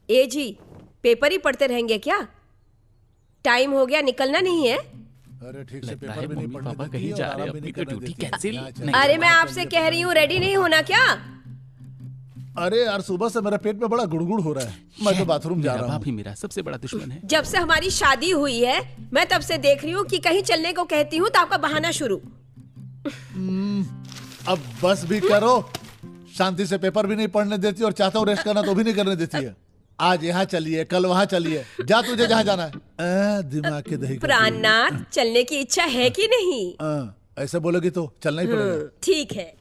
F: ए जी, पेपर ही पढ़ते रहेंगे क्या? टाइम हो गया, निकलना नहीं है?
E: अरे ठीक से
A: लगता
E: पेपर
A: है
E: भी नहीं
A: मम्मी
E: पढ़ने
A: पापा
E: देती
A: कहीं
E: है
A: जा
E: और
A: रहे हैं,
E: आराम भी
A: अपनी
E: नहीं
A: कोई
E: करने
A: ड्यूटी
E: देती है।
A: कैंसिल
E: यहाँ चल।
A: नहीं।
F: अरे मैं आपसे कह रही हूँ, रेडी नहीं होना क्या?
E: अरे यार सुबह से मेरे पेट में बड़ा गुड़गुड़ हो रहा है, मैं तो बाथरूम जा
A: मेरा
E: रहा
A: बाप
E: हूँ।
A: ही मेरा सबसे बड़ा दुश्मन है।
F: जब से हमारी शादी हुई है मैं तब से देख रही हूँ कि कहीं चलने को कहती हूँ तो आपका बहाना शुरू।
E: अब बस भी करो, शांति से पेपर भी नहीं पढ़ने देती और चाहता हूँ रेस्ट करना तो भी नहीं करने देती है। आज यहाँ चलिए, कल वहाँ चलिए, जा तुझे जहाँ जाना है। दिमाग के दही का
F: प्राणनाथ, चलने की इच्छा है कि नहीं?
E: ऐसे बोलोगी तो चलना ही पड़ेगा।
F: ठीक है।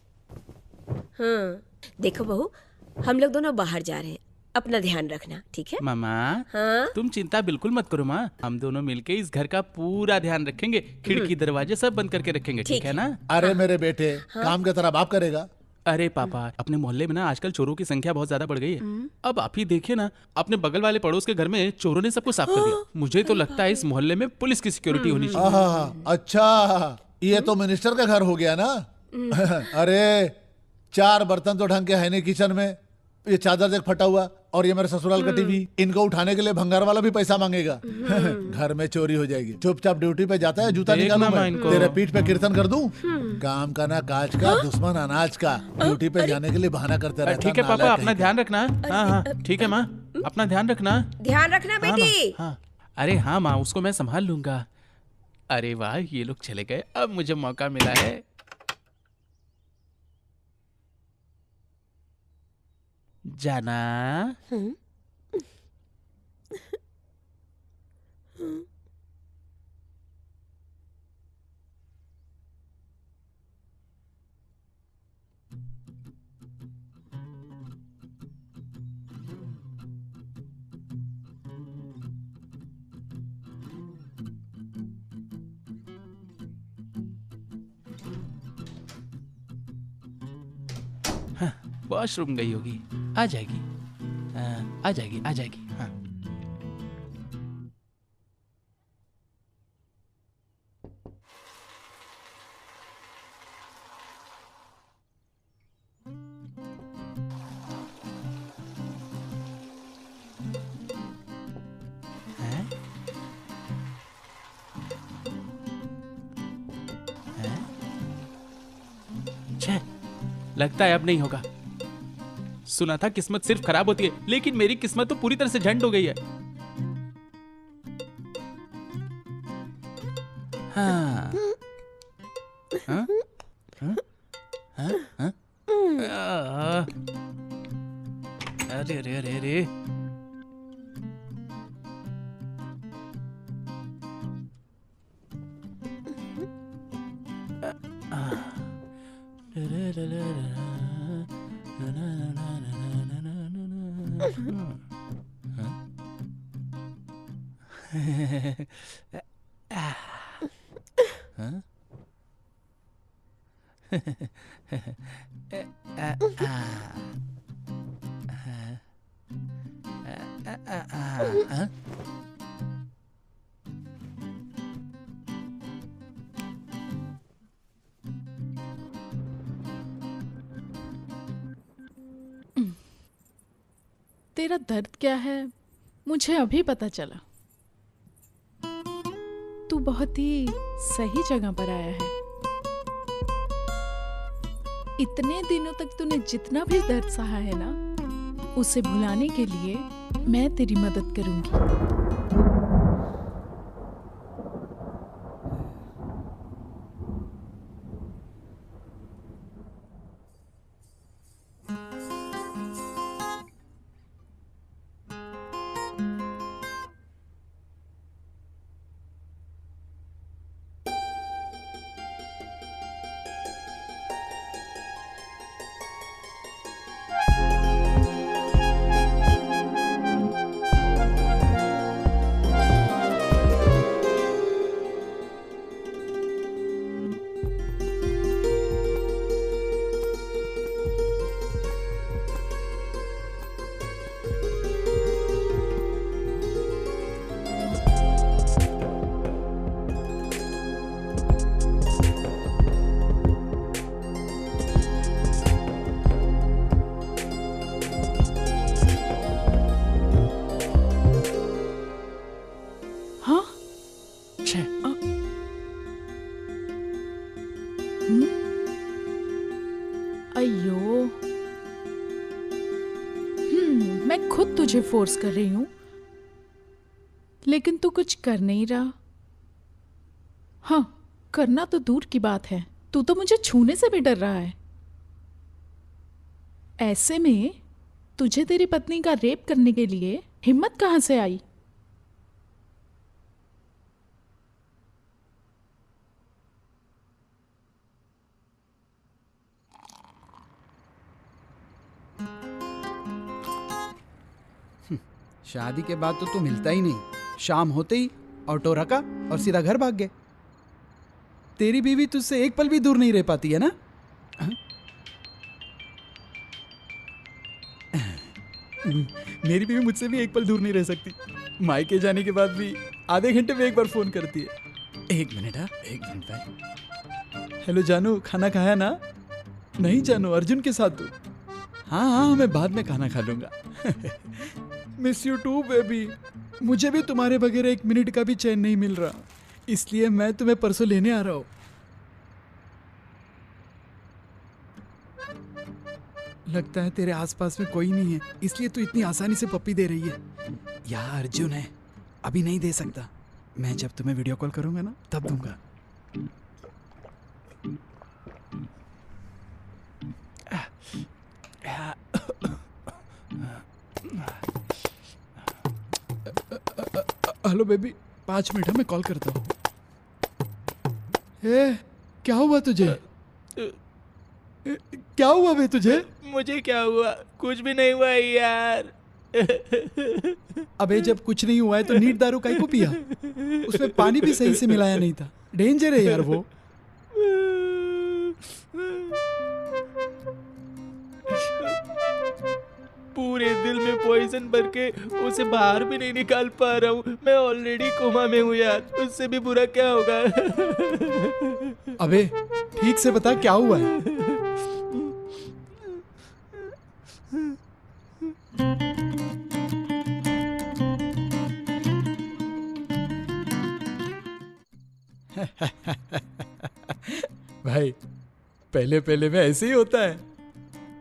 F: देखो बहू, हम लोग दोनों बाहर जा रहे हैं, अपना ध्यान रखना, ठीक है?
A: मामा
F: हाँ?
A: तुम चिंता बिल्कुल मत करो माँ, हम दोनों मिलके इस घर का पूरा ध्यान रखेंगे, खिड़की दरवाजे सब बंद करके रखेंगे, ठीक है ना?
E: अरे मेरे बेटे, काम की तरह बाप करेगा।
A: अरे पापा, अपने मोहल्ले में ना आजकल चोरों की संख्या बहुत ज्यादा बढ़ गई है। अब आप ही देखिए ना, अपने बगल वाले पड़ोस के घर में चोरों ने सबको साफ कर दिया। मुझे तो लगता है इस मोहल्ले में पुलिस की सिक्योरिटी होनी चाहिए।
E: अच्छा, ये तो मिनिस्टर का घर हो गया ना। अरे 4 बर्तन तो ढंग के है नहीं किचन में, ये चादर देख फटा हुआ, और ये मेरे ससुराल का टीवी, इनको उठाने के लिए भंगार वाला भी पैसा मांगेगा। घर में चोरी हो जाएगी। चुपचाप ड्यूटी पे जाता है, जूता निकालूं मैं, तेरे पीठ पे कीर्तन कर दूं। काम का ना काज का, दुश्मन अनाज का, ड्यूटी पे जाने के लिए बहाना करते रहता।
A: ठीक है पापा, अपना ध्यान रखना। हाँ हाँ ठीक है माँ, अपना ध्यान रखना।
F: ध्यान रखना बेटी।
A: हाँ, अरे हाँ माँ, उसको मैं संभाल लूंगा। अरे वाह, ये लोग चले गए, अब मुझे मौका मिला है। जाना। वॉशरूम गई होगी, आ जाएगी। आ जाएगी, आ जाएगी। हाँ। लगता है अब नहीं होगा। सुना था किस्मत सिर्फ खराब होती है, लेकिन मेरी किस्मत तो पूरी तरह से झंड हो गई है। हाँ। हाँ? हाँ? हाँ? हाँ? अरे अरे अरे अरे,
B: तेरा दर्द क्या है मुझे अभी पता चला। तू बहुत ही सही जगह पर आया है। इतने दिनों तक तूने जितना भी दर्द सहा है ना, उसे भुलाने के लिए मैं तेरी मदद करूंगी। अयो, मैं खुद तुझे फोर्स कर रही हूं, लेकिन तू कुछ कर नहीं रहा। हाँ, करना तो दूर की बात है, तू तो मुझे छूने से भी डर रहा है। ऐसे में तुझे तेरी पत्नी का रेप करने के लिए हिम्मत कहां से आई?
D: शादी के बाद तो तू मिलता ही नहीं। शाम होते ही ऑटो रखा और सीधा घर भाग गए। तेरी बीवी तुझसे एक पल भी दूर नहीं रह पाती है ना? मेरी बीवी मुझसे भी एक पल दूर नहीं रह सकती। मायके जाने के बाद भी आधे घंटे में एक बार फोन करती है। एक मिनट भाई। हेलो जानू, खाना खाया ना? नहीं जानू, अर्जुन के साथ तू? हाँ हाँ, मैं बाद में खाना खा लूंगा। Miss you too baby. मुझे भी तुम्हारे बगैर एक मिनट का भी चैन नहीं मिल रहा, इसलिए मैं तुम्हें परसों लेने आ रहा हूँ। लगता है तेरे आसपास में कोई नहीं है, इसलिए तू इतनी आसानी से पप्पी दे रही है। यार अर्जुन है, अभी नहीं दे सकता। मैं जब तुम्हें वीडियो कॉल करूंगा ना, तब दूंगा। हेलो बेबी, 5 मिनट है, मैं कॉल करता हूँ। क्या हुआ तुझे? क्या हुआ बे तुझे?
A: मुझे क्या हुआ? कुछ भी नहीं हुआ यार।
D: अबे जब कुछ नहीं हुआ है तो नीट दारू काहे को पिया? उसमें पानी भी सही से मिलाया नहीं था। डेंजर है यार वो।
A: पूरे दिल में पॉइजन भर के उसे बाहर भी नहीं निकाल पा रहा हूँ। मैं ऑलरेडी कोमा में हूँ यार, उससे भी बुरा क्या होगा?
D: अबे ठीक से बता क्या हुआ है? भाई पहले पहले में ऐसे ही होता है।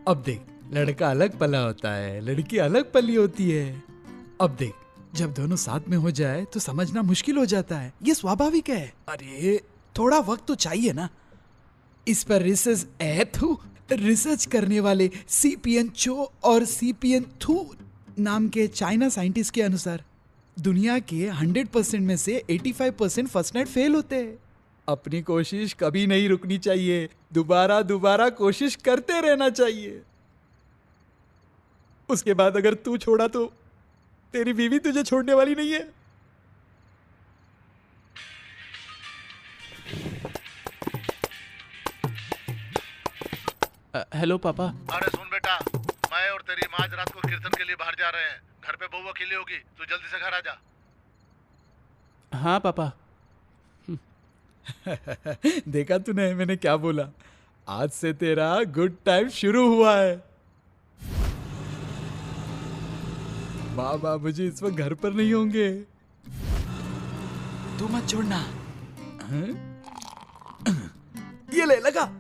D: अब देख, लड़का अलग पला होता है, लड़की अलग पली होती है। अब देख, जब दोनों साथ में हो जाए तो समझना मुश्किल हो जाता है, ये स्वाभाविक है। अरे थोड़ा वक्त तो चाहिए ना। इस पर रिसर्च करने वाले सीपियन चो और सीपियन थू नाम के चाइना साइंटिस्ट के अनुसार दुनिया के 100% में से 85% फर्स्ट नाइट फेल होते हैं। अपनी कोशिश कभी नहीं रुकनी चाहिए, दोबारा दोबारा कोशिश करते रहना चाहिए। उसके बाद अगर तू छोड़ा तो तेरी बीवी तुझे छोड़ने वाली नहीं है।
A: हेलो पापा।
E: अरे सुन बेटा, मैं और तेरी माँ आज रात को कीर्तन के लिए बाहर जा रहे हैं। घर पे बहू अकेली होगी, तू जल्दी से घर आ जा।
A: हाँ पापा।
D: देखा तूने मैंने क्या बोला? आज से तेरा गुड टाइम शुरू हुआ है। बाबा मुझे इस वक्त घर पर नहीं होंगे, तू मत छोड़ना। ये ले लगा।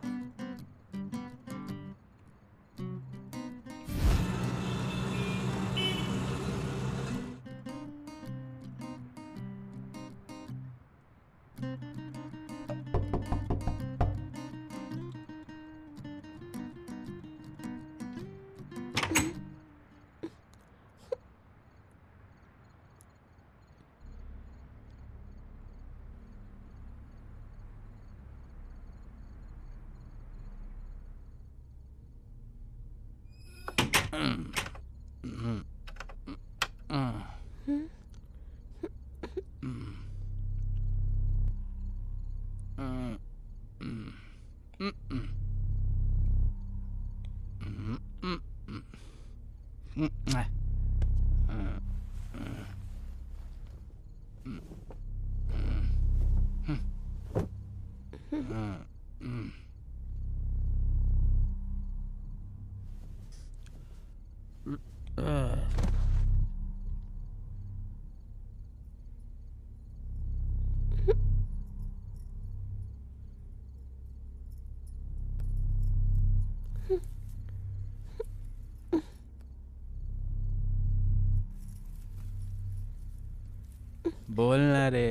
A: बोलना रे।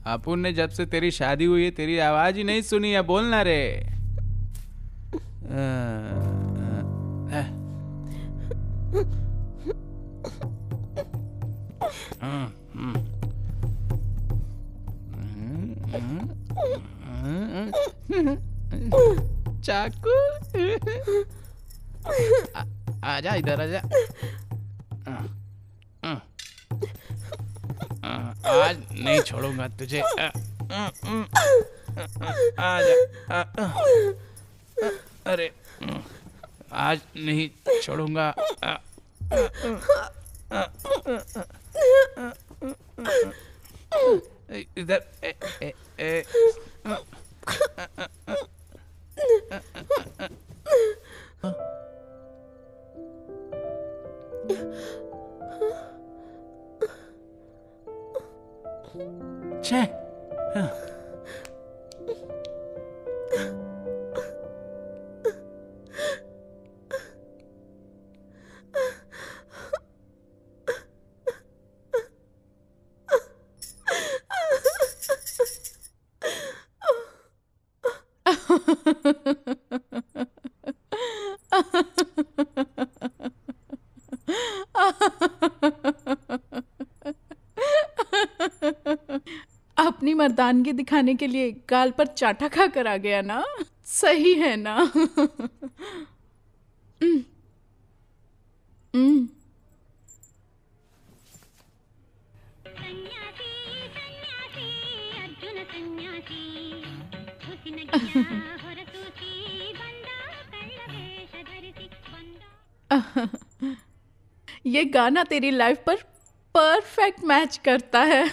A: अपुन ने जब से तेरी शादी हुई है तेरी आवाज ही नहीं सुनी है, बोलना रे। चाकू आजा इधर आजा। आज नहीं छोड़ूंगा तुझे। आजा। अरे आज नहीं छोड़ूंगा। इधर छे।
B: अपनी मर्दानगी दिखाने के लिए गाल पर चाटा खा कर आ गया ना। सही है ना। ये गाना तेरी लाइफ पर परफेक्ट मैच करता है।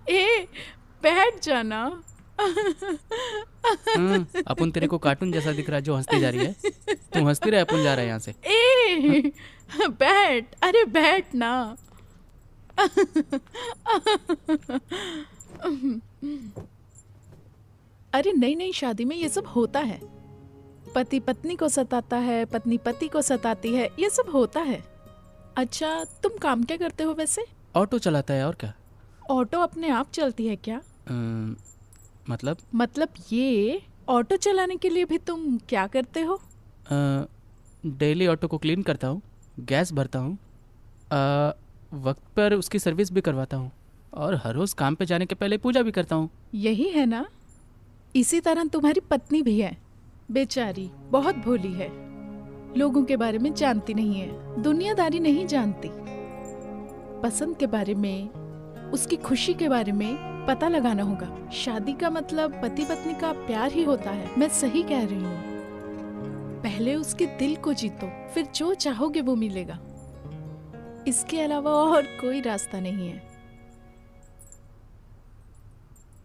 B: ए, बैठ जाना।
A: अपन तेरे को कार्टून जैसा दिख रहा है जो हंसती जा रही है। तू हंसती रहे, अपन जा रहा है यहाँ से।
B: ए, बैठ। अरे बैठ ना। अरे नई नई शादी में ये सब होता है। पति पत्नी को सताता है, पत्नी पति को सताती है, ये सब होता है। अच्छा तुम काम क्या करते हो वैसे?
A: ऑटो चलाता है। और क्या?
B: ऑटो अपने आप चलती है क्या?
A: मतलब
B: ये ऑटो चलाने के लिए भी तुम क्या करते हो?
A: डेली ऑटो को क्लीन करता हूँ, गैस भरता हूँ, वक्त पर उसकी सर्विस भी करवाता हूँ और हर रोज़ काम पे जाने के पहले पूजा भी करता हूँ।
B: यही है ना। इसी तरह तुम्हारी पत्नी भी है, बेचारी बहुत भोली है, लोगों के बारे में जानती नहीं है, दुनियादारी नहीं जानती। पसंद के बारे में, उसकी खुशी के बारे में पता लगाना होगा। शादी का मतलब पति पत्नी का प्यार ही होता है। मैं सही कह रही हूँ। पहले उसके दिल को जीतो, फिर जो चाहोगे वो मिलेगा। इसके अलावा और कोई रास्ता नहीं है।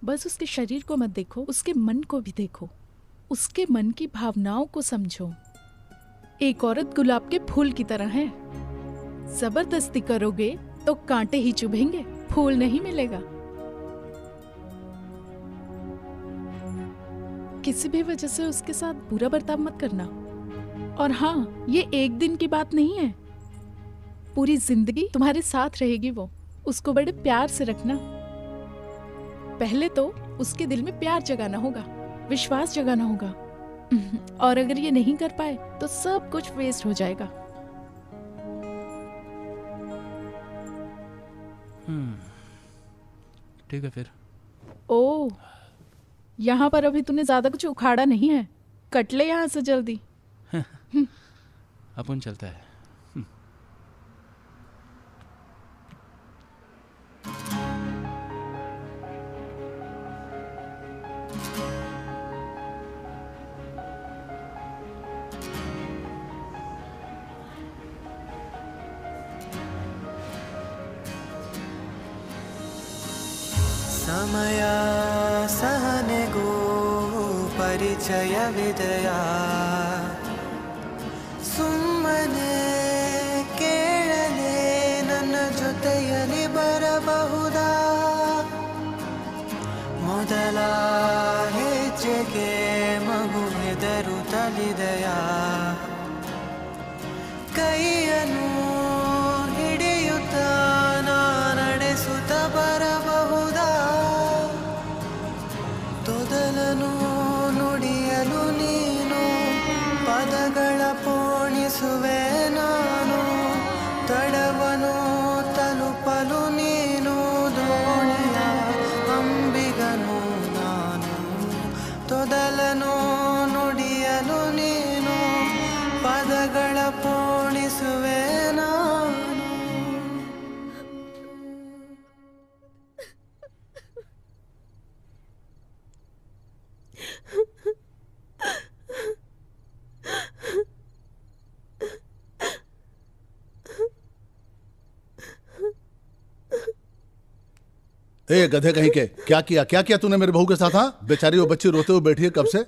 B: बस उसके शरीर को मत देखो, उसके मन को भी देखो, उसके मन की भावनाओं को समझो। एक औरत गुलाब के फूल की तरह है। जबरदस्ती करोगे तो कांटे ही चुभेंगे, फूल नहीं मिलेगा। किसी भी वजह से उसके साथ बुरा बर्ताव मत करना। और हाँ, ये एक दिन की बात नहीं है, पूरी जिंदगी तुम्हारे साथ रहेगी वो। उसको बड़े प्यार से रखना। पहले तो उसके दिल में प्यार जगाना होगा, विश्वास जगाना होगा। और अगर ये नहीं कर पाए तो सब कुछ वेस्ट हो जाएगा।
A: ठीक है फिर।
B: ओह, यहाँ पर अभी तूने ज्यादा कुछ उखाड़ा नहीं है। कट ले यहाँ से जल्दी।
A: अपन चलता है।
J: ಸಮಯ ಸಹನೆಗೂ ಪರಿಚಯವಿದೆಯ ಸುಮ್ಮನೆ ಕೇಳಲೆ ನನ್ನ ಜೊತೆಯಲ್ಲಿ ಬರಬಹುದಾ ಮೊದಲ ಹೆಜ್ಜೆಗೆ ಮಗು ಹೆದರುತ್ತಲಿದೆಯ ಕೈಯನ್ನು ಹಿಡಿಯುತ್ತಾ ನಡೆಸುತ್ತ ಬರಬಹುದಾ ತೊದಲನು ನುಡಿಯಲು ನೀನು ಪದಗಳ ಪೋಣಿಸುವೆ ನಾನು ತಡವನು ತಲುಪಲು ನೀನು ದೋಣಿಯ ಅಂಬಿಗನು ನಾನು ತೊದಲನು ನುಡಿಯಲು ನೀನು ಪದಗಳ ಪೋಣಿಸುವೆ ನಾನು
E: ए गधे कहीं के, क्या किया तूने मेरे बहू के साथ? हाँ, बेचारी वो बच्ची रोते हुए बैठी है कब से।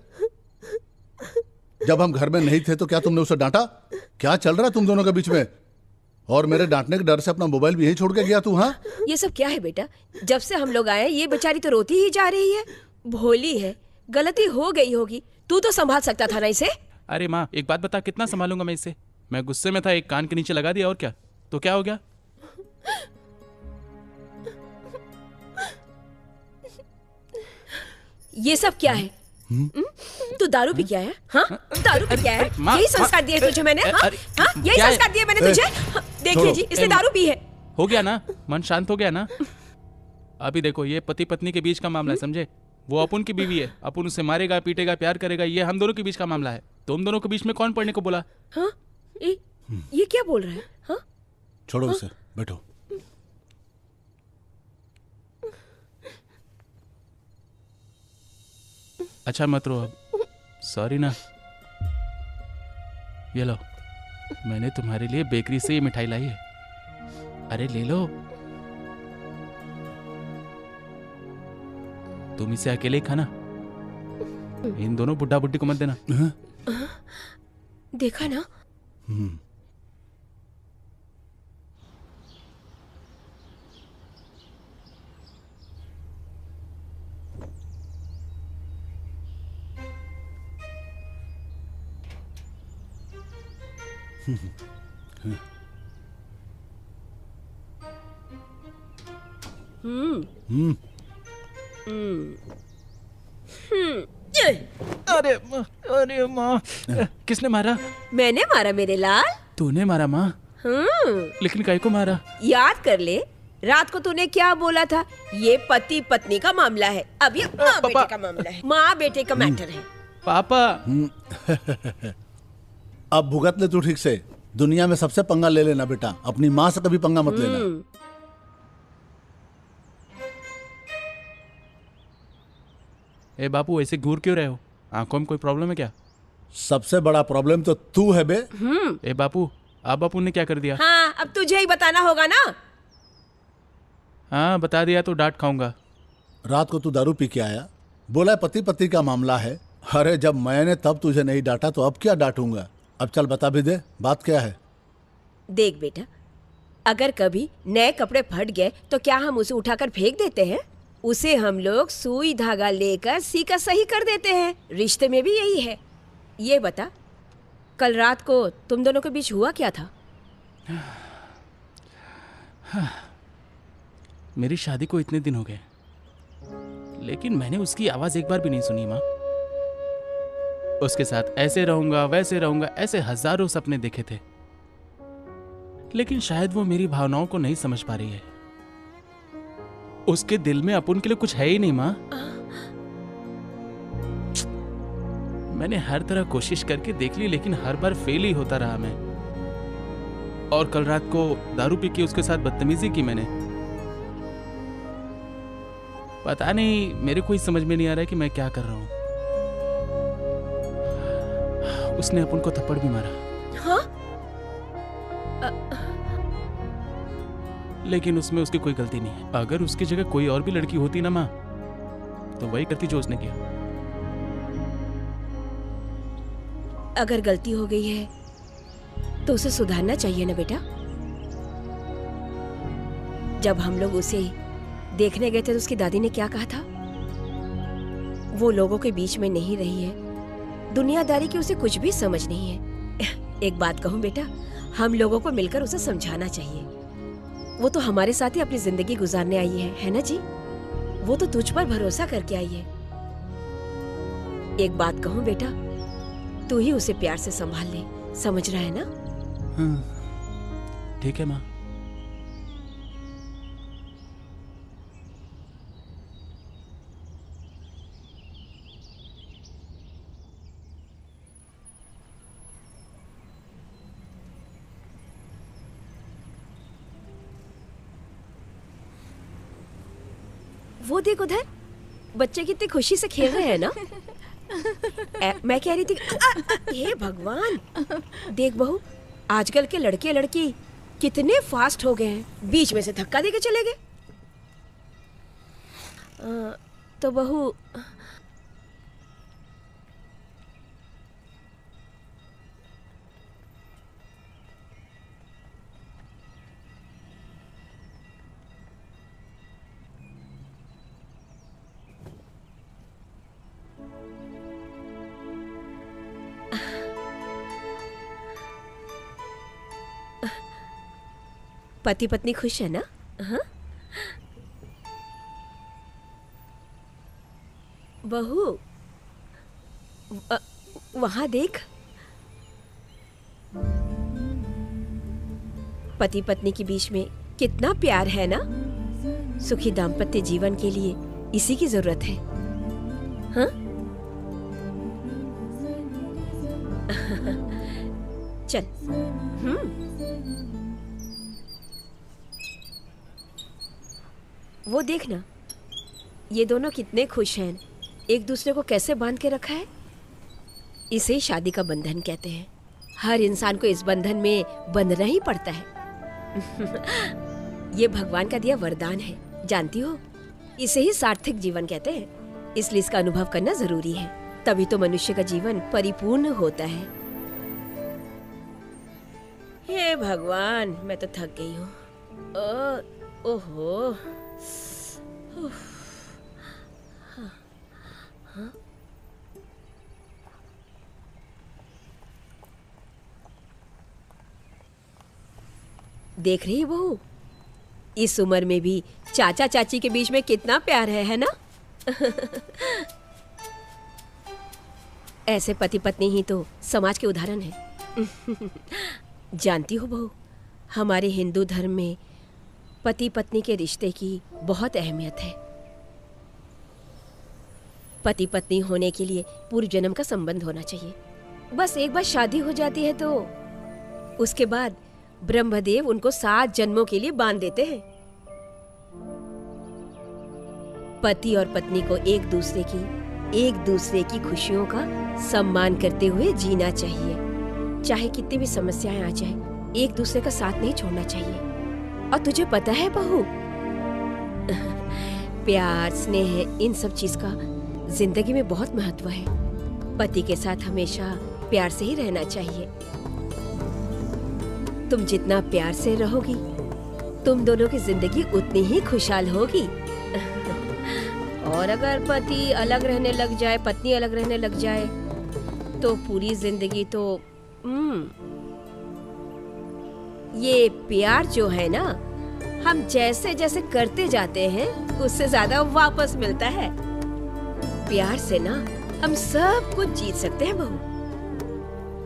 E: जब हम घर में नहीं थे तो क्या तुमने उसे डांटा? क्या चल रहा है तुम दोनों के बीच में? और मेरे डांटने के डर से अपना मोबाइल भी यहीं छोड़ के गया तू? हाँ,
F: ये सब क्या है बेटा? जब से हम लोग आए ये बेचारी तो रोती ही जा रही है। भोली है, गलती हो गई होगी, तू तो संभाल सकता था ना इसे।
A: अरे माँ एक बात बता, कितना संभालूंगा मैं इसे? मैं गुस्से में था, एक कान के नीचे लगा दिया, और क्या तो क्या हो गया?
F: ये सब क्या है? तू दारू पी क्या है? हाँ, दारू पी क्या है? यही संस्कार दिए तुझे मैंने। हाँ, यही संस्कार दिए मैंने तुझे। देखिए जी, इसने दारू पी है।
A: हो गया ना, मन शांत हो गया ना? अभी देखो, ये पति पत्नी के बीच का मामला है, समझे? वो अपुन की बीवी है, अपुन उसे मारेगा, पीटेगा, प्यार करेगा, ये हम दोनों के बीच का मामला है। तुम दोनों के बीच में कौन पढ़ने को बोला?
F: हाँ, ये क्या बोल रहा है? हाँ,
E: छोड़ो उसे, बैठो।
A: अच्छा मत रो अब, सॉरी ना। ये लो, मैंने तुम्हारे लिए बेकरी से ये मिठाई लाई है, अरे ले लो। तुम इसे अकेले ही खाना, इन दोनों बुड्ढा बुड्ढी को मत देना।
F: देखा ना?
A: अरे माँ, किसने मारा?
F: मैंने मारा मेरे लाल।
A: तूने मारा माँ? लेकिन काहे को मारा?
F: याद कर ले, रात को तूने क्या बोला था? ये पति पत्नी का मामला है, अब ये माँ बेटे का मामला है, माँ बेटे का मैटर है।
A: पापा
E: अब भुगत ले तू ठीक से। दुनिया में सबसे पंगा ले लेना बेटा, अपनी माँ से कभी पंगा मत लेना।
A: ए बापू, ऐसे घूर क्यों रहे हो? आंखों में कोई प्रॉब्लम है क्या?
E: सबसे बड़ा प्रॉब्लम तो तू है बे।
A: ए बापू, अब अपुन ने क्या कर दिया?
F: हाँ, अब तुझे ही बताना होगा ना।
A: हाँ, बता दिया तो डांट खाऊंगा।
E: रात को तू दारू पी के आया, बोला पति पत्नी का मामला है। अरे जब मैंने तब तुझे नहीं डांटा तो अब क्या डांटूंगा? अब चल बता भी दे, बात क्या है?
F: देख बेटा, अगर कभी नए कपड़े फट गए तो क्या हम उसे उठाकर फेंक देते हैं? उसे हम लोग सुई धागा लेकर सीका सही कर देते हैं। रिश्ते में भी यही है। ये बता, कल रात को तुम दोनों के बीच हुआ क्या था?
A: मेरी शादी को इतने दिन हो गए, लेकिन मैंने उसकी आवाज एक बार भी नहीं सुनी माँ। उसके साथ ऐसे रहूंगा, वैसे रहूंगा, ऐसे हजारों सपने देखे थे, लेकिन शायद वो मेरी भावनाओं को नहीं समझ पा रही है। उसके दिल में अपुन के लिए कुछ है ही नहीं माँ। मैंने हर तरह कोशिश करके देख ली, लेकिन हर बार फेल ही होता रहा मैं। और कल रात को दारू पी के उसके साथ बदतमीजी की मैंने। पता नहीं, मेरे को ही समझ में नहीं आ रहा है कि मैं क्या कर रहा हूँ। उसने अपन को थप्पड़ भी मारा।
F: हाँ?
A: लेकिन उसमें उसकी कोई गलती नहीं है। अगर उसकी जगह कोई और भी लड़की होती ना माँ, तो वही करती जो उसने किया।
F: अगर गलती हो गई है तो उसे सुधारना चाहिए ना बेटा। जब हम लोग उसे देखने गए थे तो उसकी दादी ने क्या कहा था? वो लोगों के बीच में नहीं रही है, दुनियादारी की उसे कुछ भी समझ नहीं है। एक बात कहूं बेटा, हम लोगों को मिलकर उसे समझाना चाहिए। वो तो हमारे साथ ही अपनी जिंदगी गुजारने आई है ना जी? वो तो तुझ पर भरोसा करके आई है। एक बात कहूं बेटा, तू ही उसे प्यार से संभाल ले, समझ रहा है ना?
A: हाँ, ठीक है माँ।
F: वो देख उधर, बच्चे कितनी खुशी से खेल रहे हैं ना। मैं कह रही थी, हे भगवान, देख बहू, आजकल के लड़के लड़की कितने फास्ट हो गए हैं, बीच में से धक्का देके चले गए। तो बहू, पति पत्नी खुश है ना? हाँ? बहू, वहां देख, पति पत्नी के बीच में कितना प्यार है ना। सुखी दाम्पत्य जीवन के लिए इसी की जरूरत है। हाँ? चल। वो देखना, ये दोनों कितने खुश हैं, एक दूसरे को कैसे बांध के रखा है। इसे ही शादी का बंधन कहते हैं। हर इंसान को इस बंधन में बंधना ही पड़ता है। ये भगवान का दिया वरदान है, जानती हो? इसे ही सार्थक जीवन कहते हैं। इसलिए इसका अनुभव करना जरूरी है, तभी तो मनुष्य का जीवन परिपूर्ण होता है। हे भगवान, मैं तो थक गई हूँ। ओहो। देख रही बहू, इस उम्र में भी चाचा चाची के बीच में कितना प्यार है ना? ऐसे पति पत्नी ही तो समाज के उदाहरण है। जानती हो बहू, हमारे हिंदू धर्म में पति पत्नी के रिश्ते की बहुत अहमियत है। पति पत्नी होने के लिए पूर्व जन्म का संबंध होना चाहिए। बस एक बार शादी हो जाती है तो उसके बाद ब्रह्मदेव उनको 7 जन्मों के लिए बांध देते हैं। पति और पत्नी को एक दूसरे की खुशियों का सम्मान करते हुए जीना चाहिए। चाहे कितनी भी समस्याएं आ जाए, एक दूसरे का साथ नहीं छोड़ना चाहिए। और तुझे पता है बहू, प्यार, स्नेह, इन सब चीज का जिंदगी में बहुत महत्व है। पति के साथ हमेशा प्यार से ही रहना चाहिए। तुम जितना प्यार से रहोगी, तुम दोनों की जिंदगी उतनी ही खुशहाल होगी। और अगर पति अलग रहने लग जाए, पत्नी अलग रहने लग जाए, तो पूरी जिंदगी तो ये प्यार जो है ना, हम जैसे जैसे करते जाते हैं उससे ज्यादा वापस मिलता है। प्यार से ना हम सब कुछ जीत सकते हैं बहू।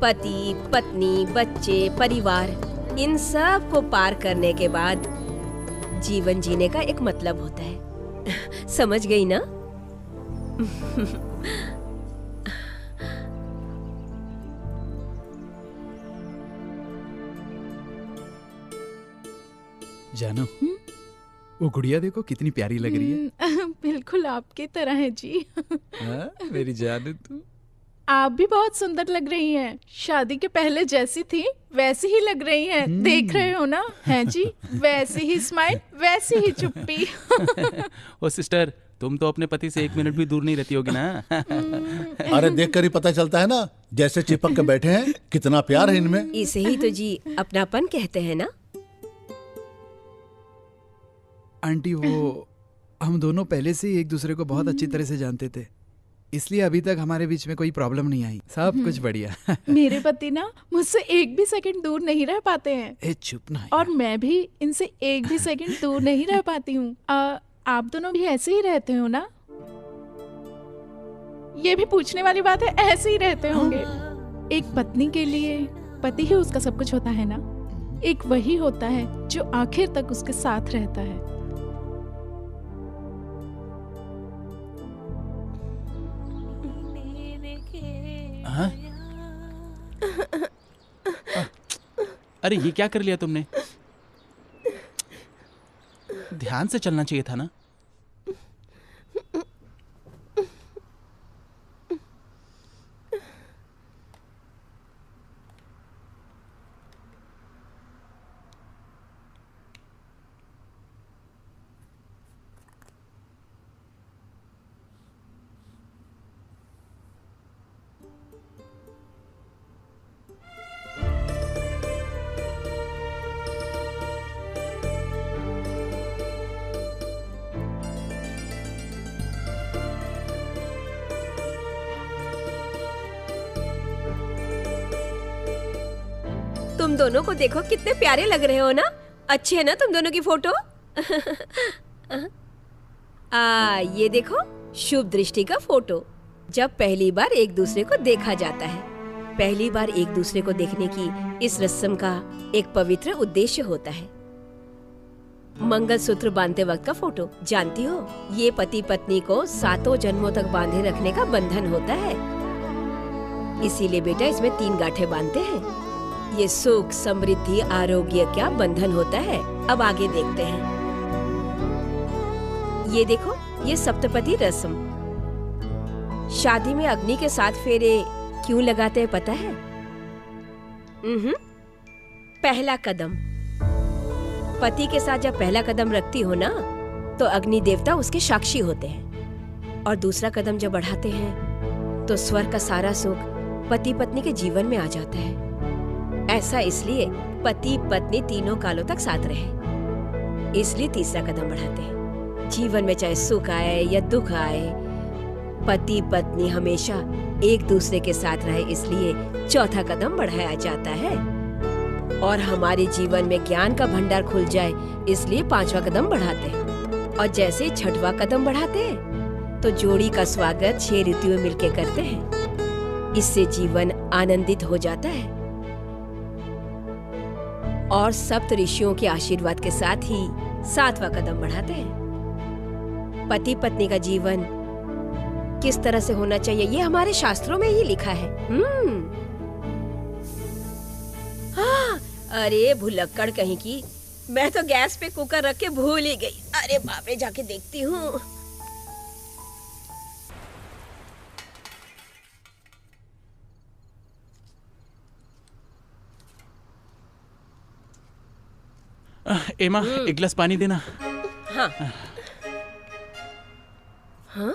F: पति, पत्नी, बच्चे, परिवार, इन सब को पार करने के बाद जीवन जीने का एक मतलब होता है। समझ गई ना?
D: जानो वो गुड़िया देखो कितनी प्यारी लग रही है।
B: बिल्कुल आपकी तरह है जी।
D: हाँ, मेरी जान तू।
B: आप भी बहुत सुंदर लग रही हैं। शादी के पहले जैसी थी वैसी ही लग रही हैं। देख रहे हो ना? हैं जी, वैसी ही स्माइल, वैसी ही चुप्पी।
A: ओ सिस्टर, तुम तो अपने पति से 1 मिनट भी दूर नहीं रहती होगी ना?
E: अरे देख कर ही पता चलता है ना, जैसे चिपक के बैठे हैं, कितना प्यार है इनमें।
F: इसे ही तो जी अपनापन कहते हैं ना।
D: आंटी वो हम दोनों पहले से ही एक दूसरे को बहुत अच्छी तरह से जानते थे, इसलिए अभी तक हमारे बीच में कोई प्रॉब्लम नहीं आई। सब कुछ बढ़िया।
B: मेरे पति ना मुझसे 1 भी सेकंड दूर नहीं रह पाते हैं।
D: ए चुप ना।
B: और मैं भी इनसे 1 भी सेकंड दूर नहीं रह पाती हूँ। आप दोनों भी ऐसे ही रहते हो ना? ये भी पूछने वाली बात है, ऐसे ही रहते होंगे। एक पत्नी के लिए पति ही उसका सब कुछ होता है ना? एक वही होता है जो आखिर तक उसके साथ रहता है।
A: हाँ? अरे ये क्या कर लिया तुमने? ध्यान से चलना चाहिए था ना।
F: तुम दोनों को देखो कितने प्यारे लग रहे हो ना। अच्छी है ना तुम दोनों की फोटो? ये देखो शुभ दृष्टि का फोटो। जब पहली बार एक दूसरे को देखा जाता है, पहली बार एक दूसरे को देखने की इस रस्म का एक पवित्र उद्देश्य होता है। मंगलसूत्र बांधते वक्त का फोटो, जानती हो ये पति पत्नी को 7 जन्मों तक बांधे रखने का बंधन होता है। इसीलिए बेटा इसमें 3 गांठें बांधते हैं। ये सुख समृद्धि आरोग्य का बंधन होता है। अब आगे देखते हैं। ये देखो ये सप्तपदी रस्म। शादी में अग्नि के 7 फेरे क्यों लगाते हैं पता है? पहला कदम, पति के साथ जब पहला कदम रखती हो ना तो अग्नि देवता उसके साक्षी होते हैं। और दूसरा कदम जब बढ़ाते हैं तो स्वर्ग का सारा सुख पति पत्नी के जीवन में आ जाता है। ऐसा इसलिए पति पत्नी तीनों कालों तक साथ रहे, इसलिए तीसरा कदम बढ़ाते हैं। जीवन में चाहे सुख आए या दुख आए, पति पत्नी हमेशा एक दूसरे के साथ रहे, इसलिए चौथा कदम बढ़ाया जाता है। और हमारे जीवन में ज्ञान का भंडार खुल जाए, इसलिए 5वां कदम बढ़ाते हैं। और जैसे 6वां कदम बढ़ाते हैं तो जोड़ी का स्वागत 6 ऋतुओं में मिलकर करते हैं। इससे जीवन आनंदित हो जाता है। और सप्त ऋषियों के आशीर्वाद के साथ ही 7वां कदम बढ़ाते हैं। पति पत्नी का जीवन किस तरह से होना चाहिए ये हमारे शास्त्रों में ही लिखा है। हाँ, अरे भुलक्कड़ कहीं की, मैं तो गैस पे कुकर रख के भूल ही गई। अरे बाप रे, जाके देखती हूँ।
A: एमा, एक गिलास पानी देना।
F: हाँ। हाँ?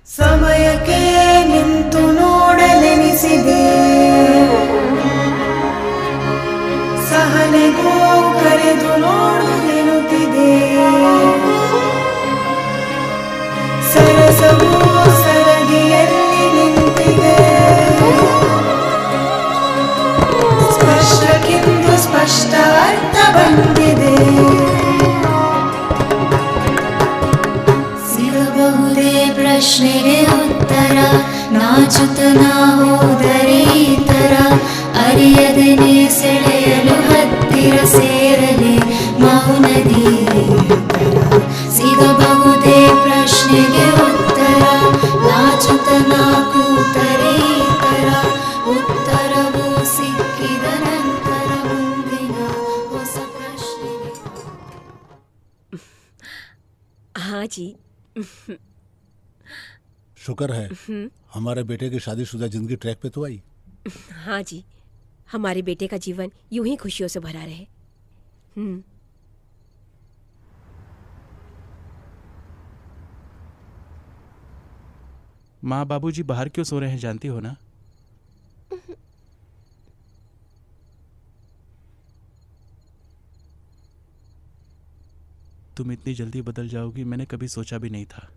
J: ಸಮಯಕ್ಕೆ ನಿಂತು ನೋಡಲೆನಿಸಿದೆ, ಸಹನೆಗೂ ಕರೆದು ನೋಡು ಎನ್ನುತ್ತಿದೆ. ಸರಸವೂ ಸರದಿಯಲ್ಲಿ ನಿಂತಿದೆ, ಸ್ಪಷ್ಟಕ್ಕಿಂದು ಸ್ಪಷ್ಟ ಅರ್ಥ ಬಂದಿದೆ. ಸಿಗಬಹುದೇ ಪ್ರಶ್ನೆಗೆ ಉತ್ತರ, ನಾಚುತ್ತ ನಾ ಹೋದರೆ ಈ ತರ ಅರಿಯದನೆ ಸೆಳೆಯಲು ಹತ್ತಿರ ಸೇರಲೆ ಮೌನದಿ. ಸಿಗಬಹುದೇ ಪ್ರಶ್ನೆಗೆ ಉತ್ತರ, ನಾಚುತ್ತ ನಾ ಕೂತರೆ
F: हाँ जी।
E: शुक्र है हमारे बेटे की शादीशुदा जिंदगी ट्रैक पे तो आई।
F: हाँ जी, हमारे बेटे का जीवन यूं ही खुशियों से भरा रहे।
A: माँ बाबूजी बाहर क्यों सो रहे हैं जानती हो ना? तुम इतनी जल्दी बदल जाओगी मैंने कभी सोचा भी नहीं था।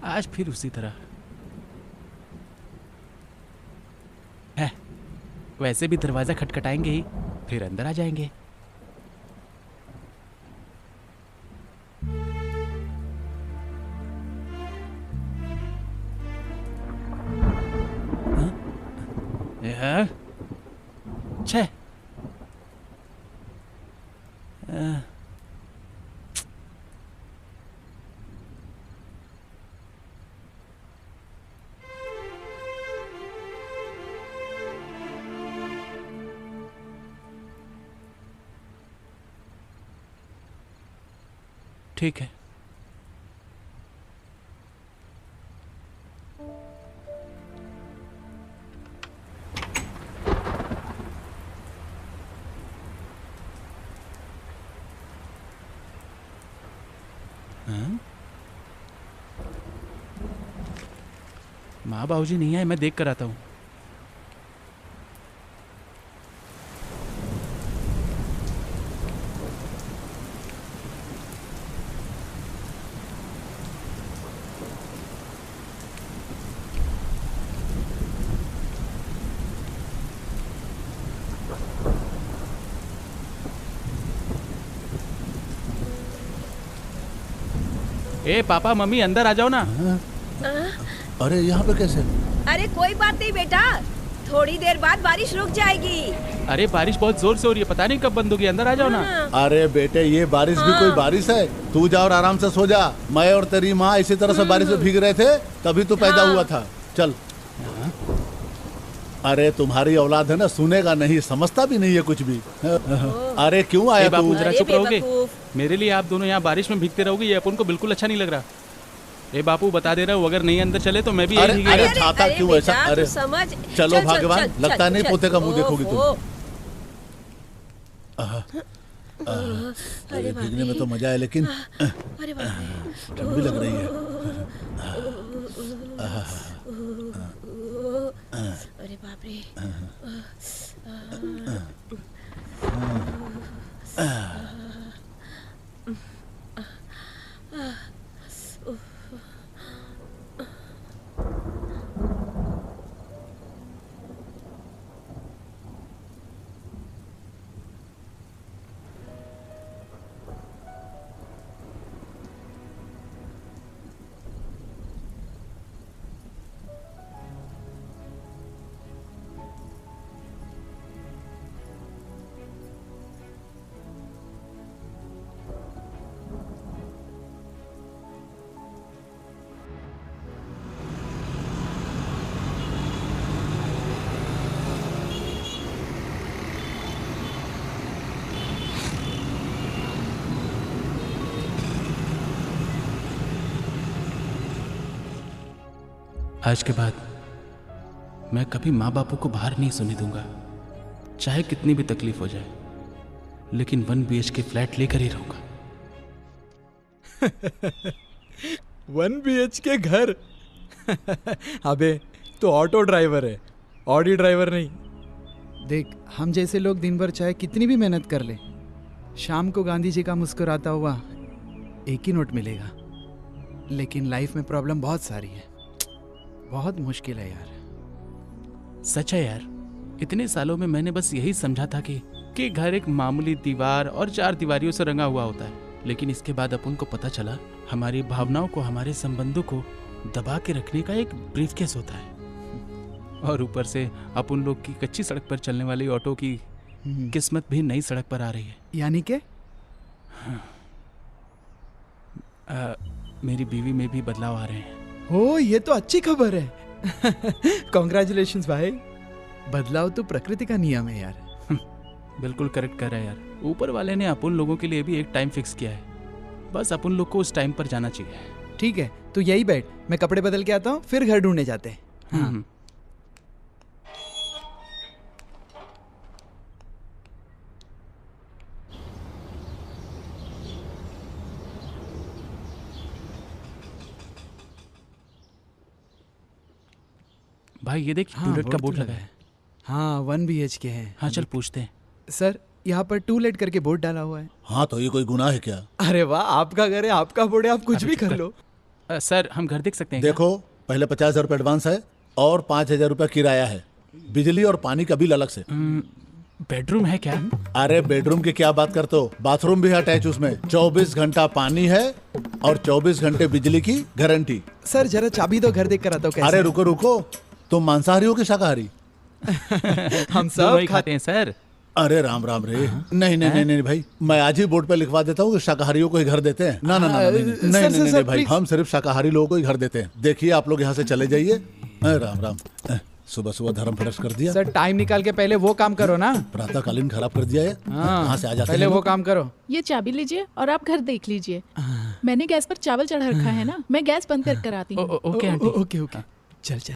A: आज फिर उसी तरह है। वैसे भी दरवाजा खटखटाएंगे ही, फिर अंदर आ जाएंगे। हाँ? छे ठीक है। माँ बाबूजी नहीं आए, मैं देख कर आता हूँ। ए पापा मम्मी अंदर आ जाओ ना।
E: अरे यहाँ पे कैसे?
F: अरे कोई बात नहीं बेटा, थोड़ी देर बाद बारिश रुक जाएगी।
A: अरे बारिश बहुत जोर से हो रही है, पता नहीं कब बंद होगी, अंदर आ जाओ ना।
E: अरे बेटे ये बारिश भी कोई बारिश है? तू जा और आराम से सो जा। मैं और तेरी माँ इसी तरह से बारिश में भीग रहे थे, तभी तू पैदा हुआ था। चल। अरे तुम्हारी औलाद है ना, सुनेगा नहीं, समझता भी नहीं है कुछ भी। अरे क्यों आया
A: बापू
E: तू?
A: जरा चुप रहोगे? मेरे लिए आप दोनों यहाँ बारिश में भीगते रहोगे, ये अपन को बिल्कुल अच्छा नहीं लग रहा। ए बापू बता दे रहा हूँ, अगर नहीं अंदर चले तो मैं भी यही भीगेगा।
E: अरे छाता क्यों ऐसा? अरे चलो भगवान, लगता नहीं पोते का मुंह देखोगी तुम। अरे भीगने में तो मजा है, लेकिन ठंड भी लग रही है।
F: अरे बाप रे।
A: आज के बाद मैं कभी माँ बापू को बाहर नहीं सोने दूंगा, चाहे कितनी भी तकलीफ हो जाए, लेकिन 1 BHK फ्लैट लेकर ही रहूंगा।
D: 1 BHK घर। अबे तो ऑटो ड्राइवर है, ऑडी ड्राइवर नहीं। देख, हम जैसे लोग दिन भर चाहे कितनी भी मेहनत कर ले, शाम को गांधी जी का मुस्कुराता हुआ एक ही नोट मिलेगा। लेकिन लाइफ में प्रॉब्लम बहुत सारी है, बहुत मुश्किल है यार।
A: सच है यार, इतने सालों में मैंने बस यही समझा था कि घर एक मामूली दीवार और 4 दीवारियों से रंगा हुआ होता है, लेकिन इसके बाद अपन को पता चला हमारी भावनाओं को, हमारे संबंधों को दबा के रखने का एक ब्रीफकेस होता है। और ऊपर से अपन लोग की कच्ची सड़क पर चलने वाली ऑटो की किस्मत भी नई सड़क पर आ रही है।
D: यानी के
A: मेरी बीवी में भी बदलाव आ रहे हैं।
D: ओ, ये तो अच्छी खबर है। कॉन्ग्रेचुलेशंस भाई। बदलाव तो प्रकृति का नियम है यार।
A: बिल्कुल करेक्ट कर रहा है यार। ऊपर वाले ने अपन लोगों के लिए भी एक टाइम फिक्स किया है, बस अपन लोग को उस टाइम पर जाना चाहिए।
D: ठीक है, तू यही बैठ, मैं कपड़े बदल के आता हूँ, फिर घर ढूंढने जाते हैं। हाँ।
A: भाई ये देख, टूलेट का बोर्ड लगा है।
D: हाँ, 1 BHK है।
A: हाँ चल पूछते हैं।
D: सर, यहाँ पर टूलेट करके बोर्ड डाला हुआ है।
E: हाँ, तो ये कोई गुनाह है क्या?
D: अरे वाह, आपका घर है, आपका बोर्ड है, आप कुछ भी कर लो।
A: सर, हम घर देख सकते हैं?
E: देखो, पहले 50,000 रुपये एडवांस है और 5,000 रुपये किराया है, बिजली और पानी का बिल अलग से।
A: बेडरूम है क्या?
E: अरे बेडरूम की क्या बात करते हो, बाथरूम भी अटैच उसमें। 24 घंटा पानी है और 24 घंटे बिजली की गारंटी।
D: सर जरा चाबी दो, घर देख कर आता हूँ।
E: अरे रुको रुको, तुम मांसाहारी हो कि शाकाहारी?
D: हम सब
A: खाते हैं सर।
E: अरे राम राम रे। नहीं नहीं नहीं नहीं भाई, मैं आज ही बोर्ड पे लिखवा देता हूँ कि शाकाहारियों को ही घर देते हैं। ना ना ना नहीं नहीं भाई, हम सिर्फ शाकाहारी लोगों को ही घर देते हैं। देखिए आप लोग यहाँ से चले जाइए। राम राम। सुबह सुबह धर्म भ्रष्ट कर दिया।
D: सर टाइम निकाल के पहले वो काम करो ना।
E: प्रातःकालीन खराब कर दिया है। कहाँ से आ जाते हैं?
D: पहले वो काम करो।
B: ये चाबी लीजिए और आप घर देख लीजिए। मैंने गैस पर चावल चढ़ा रखा है ना, मैं गैस बंद कर आती हूँ।
A: Okay aunty.
D: ओके ओके, चल चल।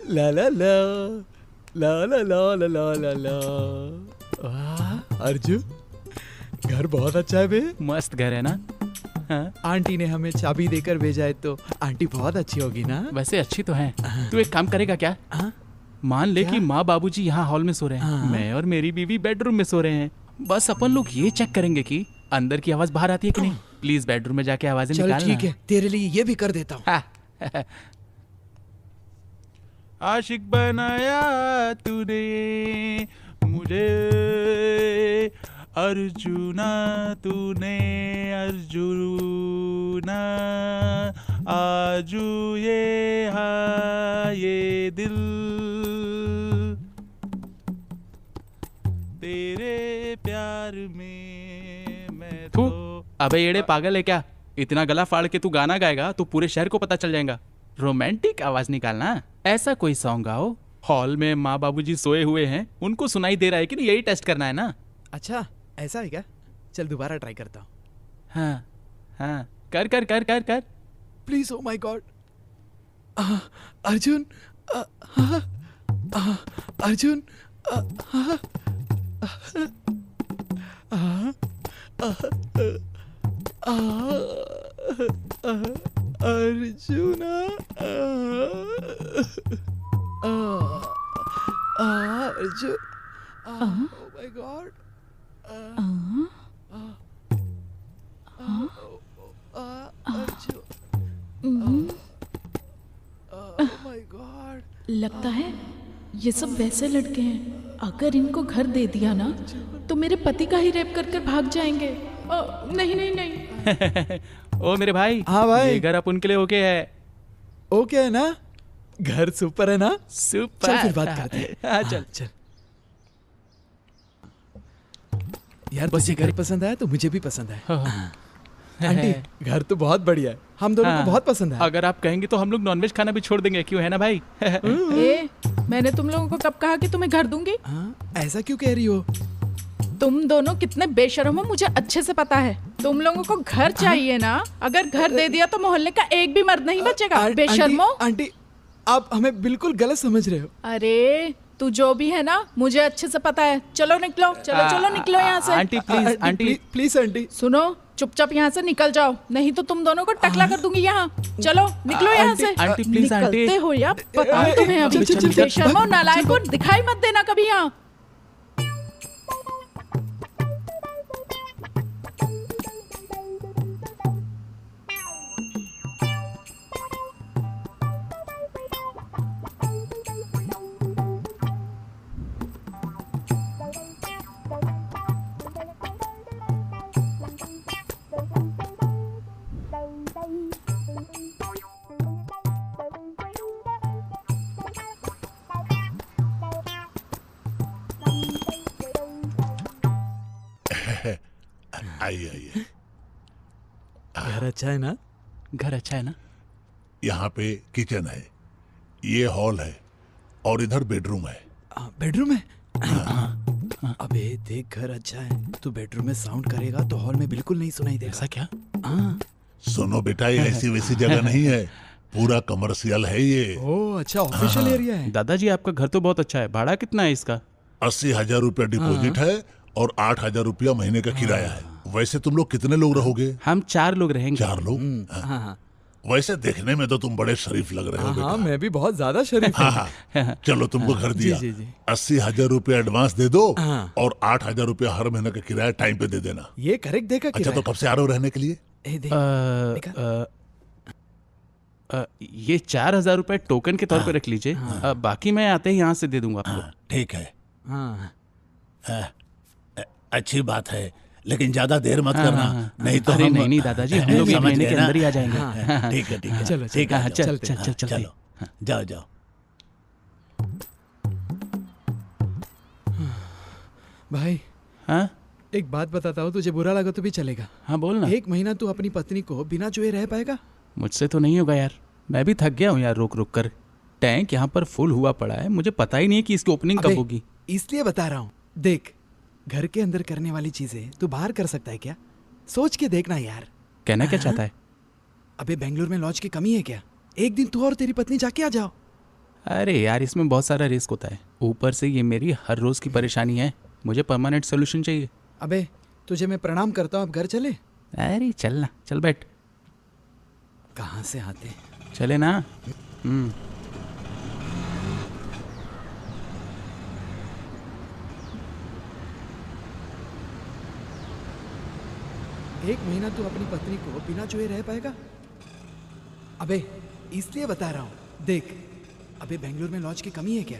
D: ला ला ला ला ला ला ला ला ला ला। अर्जुन, घर बहुत अच्छा है बे।
A: मस्त घर है ना? हाँ?
D: आंटी ने हमें चाबी देकर भेजा है, तो आंटी बहुत अच्छी होगी ना?
A: वैसे अच्छी तो है। तू एक काम करेगा क्या? मान ले कि माँ बाबूजी यहाँ हॉल में सो रहे हैं, मैं और मेरी बीवी बेडरूम में सो रहे हैं। बस अपन लोग ये चेक करेंगे कि अंदर की आवाज बाहर आती है कि नहीं। प्लीज बेडरूम में जाके आवाजें निकालना।
D: चल ठीक है, तेरे लिए ये भी कर देता हूँ।
A: आशिक बनाया तूने मुझे अर्जुना, तूने अर्जुना, आजू ये हाँ ये दिल तेरे प्यार में मैं तो। अबे येड़े पागल है क्या? इतना गला फाड़ के तू गाना गाएगा तो पूरे शहर को पता चल जाएगा। रोमांटिक आवाज निकालना। ऐसा कोई सॉन्ग गाओ, हॉल में माँ बाबूजी सोए हुए हैं, उनको सुनाई दे रहा है कि नहीं, यही टेस्ट करना है ना।
D: अच्छा ऐसा है क्या? चल दोबारा ट्राई करता हूँ।
A: हाँ हाँ, कर कर कर कर कर
D: please. Oh my God. Arjun, Arjun, arjuna, Arjun, oh my God,
B: लगता है ये सब वैसे लड़के हैं, अगर इनको घर दे दिया ना तो मेरे पति का ही रेप कर कर भाग जाएंगे। नहीं नहीं नहीं।
A: ओ मेरे भाई।
D: हाँ भाई,
A: ये घर अपन के लिए ओके है?
D: ओके है ना? घर सुपर है ना?
A: सुपर।
D: चल फिर बात करते हैं।
A: हाँ चल
D: चल यार, बस ये घर पसंद आया तो मुझे भी पसंद है। आंटी घर तो बहुत बढ़िया है, हम दोनों को बहुत पसंद है।
A: अगर आप कहेंगे तो हम लोग नॉनवेज खाना भी छोड़ देंगे, क्यों है ना भाई?
B: ए, मैंने तुम लोगों को कब कहा कि तुम्हें घर दूंगी?
D: ऐसा क्यों कह रही हो?
B: तुम दोनों कितने बेशर्म हो मुझे अच्छे से पता है। तुम लोगों को घर चाहिए ना, अगर घर दे दिया तो मोहल्ले का एक भी मर्द नहीं बचेगा। बेशर्मो।
D: आंटी आप हमें बिल्कुल गलत समझ रहे हो।
B: अरे तू जो भी है ना मुझे अच्छे से पता है। चलो निकलो, चलो चलो निकलो यहाँ से।
A: Aunty please, aunty
D: please aunty
B: सुनो, चुपचाप यहाँ से निकल जाओ, नहीं तो तुम दोनों को टकला कर दूंगी यहाँ। चलो निकलो यहाँ से।
A: आंटी प्लीज, आंटी
B: निकलते हो या पता तुम्हें अभी। बेशर्मो नालायक को दिखाई मत देना कभी यहाँ।
E: आइए आइए।
D: घर अच्छा है ना?
A: घर अच्छा है ना?
E: यहाँ पे किचन है, ये हॉल है और इधर बेडरूम है।
D: बेडरूम है? अबे देख, घर अच्छा है तो बेडरूम में साउंड करेगा तो हॉल में बिल्कुल नहीं सुनाई देगा।
A: ऐसा क्या?
E: सुनो बेटा, ये ऐसी वैसी जगह नहीं है, पूरा कमर्शियल है ये।
D: ओह अच्छा, ऑफिशियल एरिया है।
A: दादाजी आपका घर तो बहुत अच्छा है, भाड़ा कितना है इसका?
E: 80,000 रुपया डिपॉजिट है और 8,000 रुपया महीने का किराया है। वैसे तुम लोग कितने लोग रहोगे?
A: हम 4 लोग रहेंगे।
E: 4 लोग? वैसे देखने में तो तुम बड़े शरीफ लग रहे हो बेटा।
D: हाँ, मैं भी बहुत ज्यादा शरीफ हूँ।
E: हाँ, चलो तुमको घर दिया। 80,000 रुपया एडवांस दे दो और 8,000 रुपया हर महीने का किराया टाइम पे दे देना।
D: ये करेक्ट देखा?
E: अच्छा तो कब से आ रहे हो रहने के लिए?
A: ये 4,000 रुपए टोकन के तौर पे रख लीजिए। बाकी मैं आते ही यहाँ से दे दूंगा आपको।
E: ठीक है। अच्छी बात है, लेकिन ज्यादा देर मत करना, नहीं तो
A: अरे
E: हम
A: नहीं दादाजी, हम लोग 1 महीने के अंदर ही आ जाएंगे।
E: ठीक है ठीक है,
D: चलो
E: ठीक है,
A: चल
E: चलो जाओ जाओ।
D: भाई
A: हाँ
D: एक बात बताता हूँ, तुझे बुरा लगा तो भी चलेगा।
A: हाँ बोल ना।
D: 1 महीना तू अपनी पत्नी को बिना जुए रह पाएगा?
A: मुझसे तो नहीं होगा यार, मैं भी थक गया हूँ यार रुक रुक कर। टैंक यहाँ पर फुल हुआ पड़ा है, मुझे पता ही नहीं है कि इसकी ओपनिंग कब होगी।
D: इसलिए बता रहा हूँ, देख घर के अंदर करने वाली चीजें तू बाहर कर सकता है क्या? सोच के देखना यार।
A: कहना क्या चाहता है?
D: अबे बेंगलोर में लॉज की कमी है क्या? एक दिन तू और तेरी पत्नी जाके आ जाओ।
A: अरे यार इसमें बहुत सारा रिस्क होता है, ऊपर से ये मेरी हर रोज की परेशानी है, मुझे परमानेंट सोल्यूशन चाहिए।
D: अबे तुझे मैं प्रणाम करता हूँ, अब घर चले।
A: अरे चल ना, चल बैठ।
D: कहाँ से आते?
A: चले ना।
D: 1 महीना तू अपनी पत्नी को बिना जुए रह पाएगा? अबे इसलिए बता रहा हूँ, देख अबे बेंगलोर में लॉज की कमी है क्या?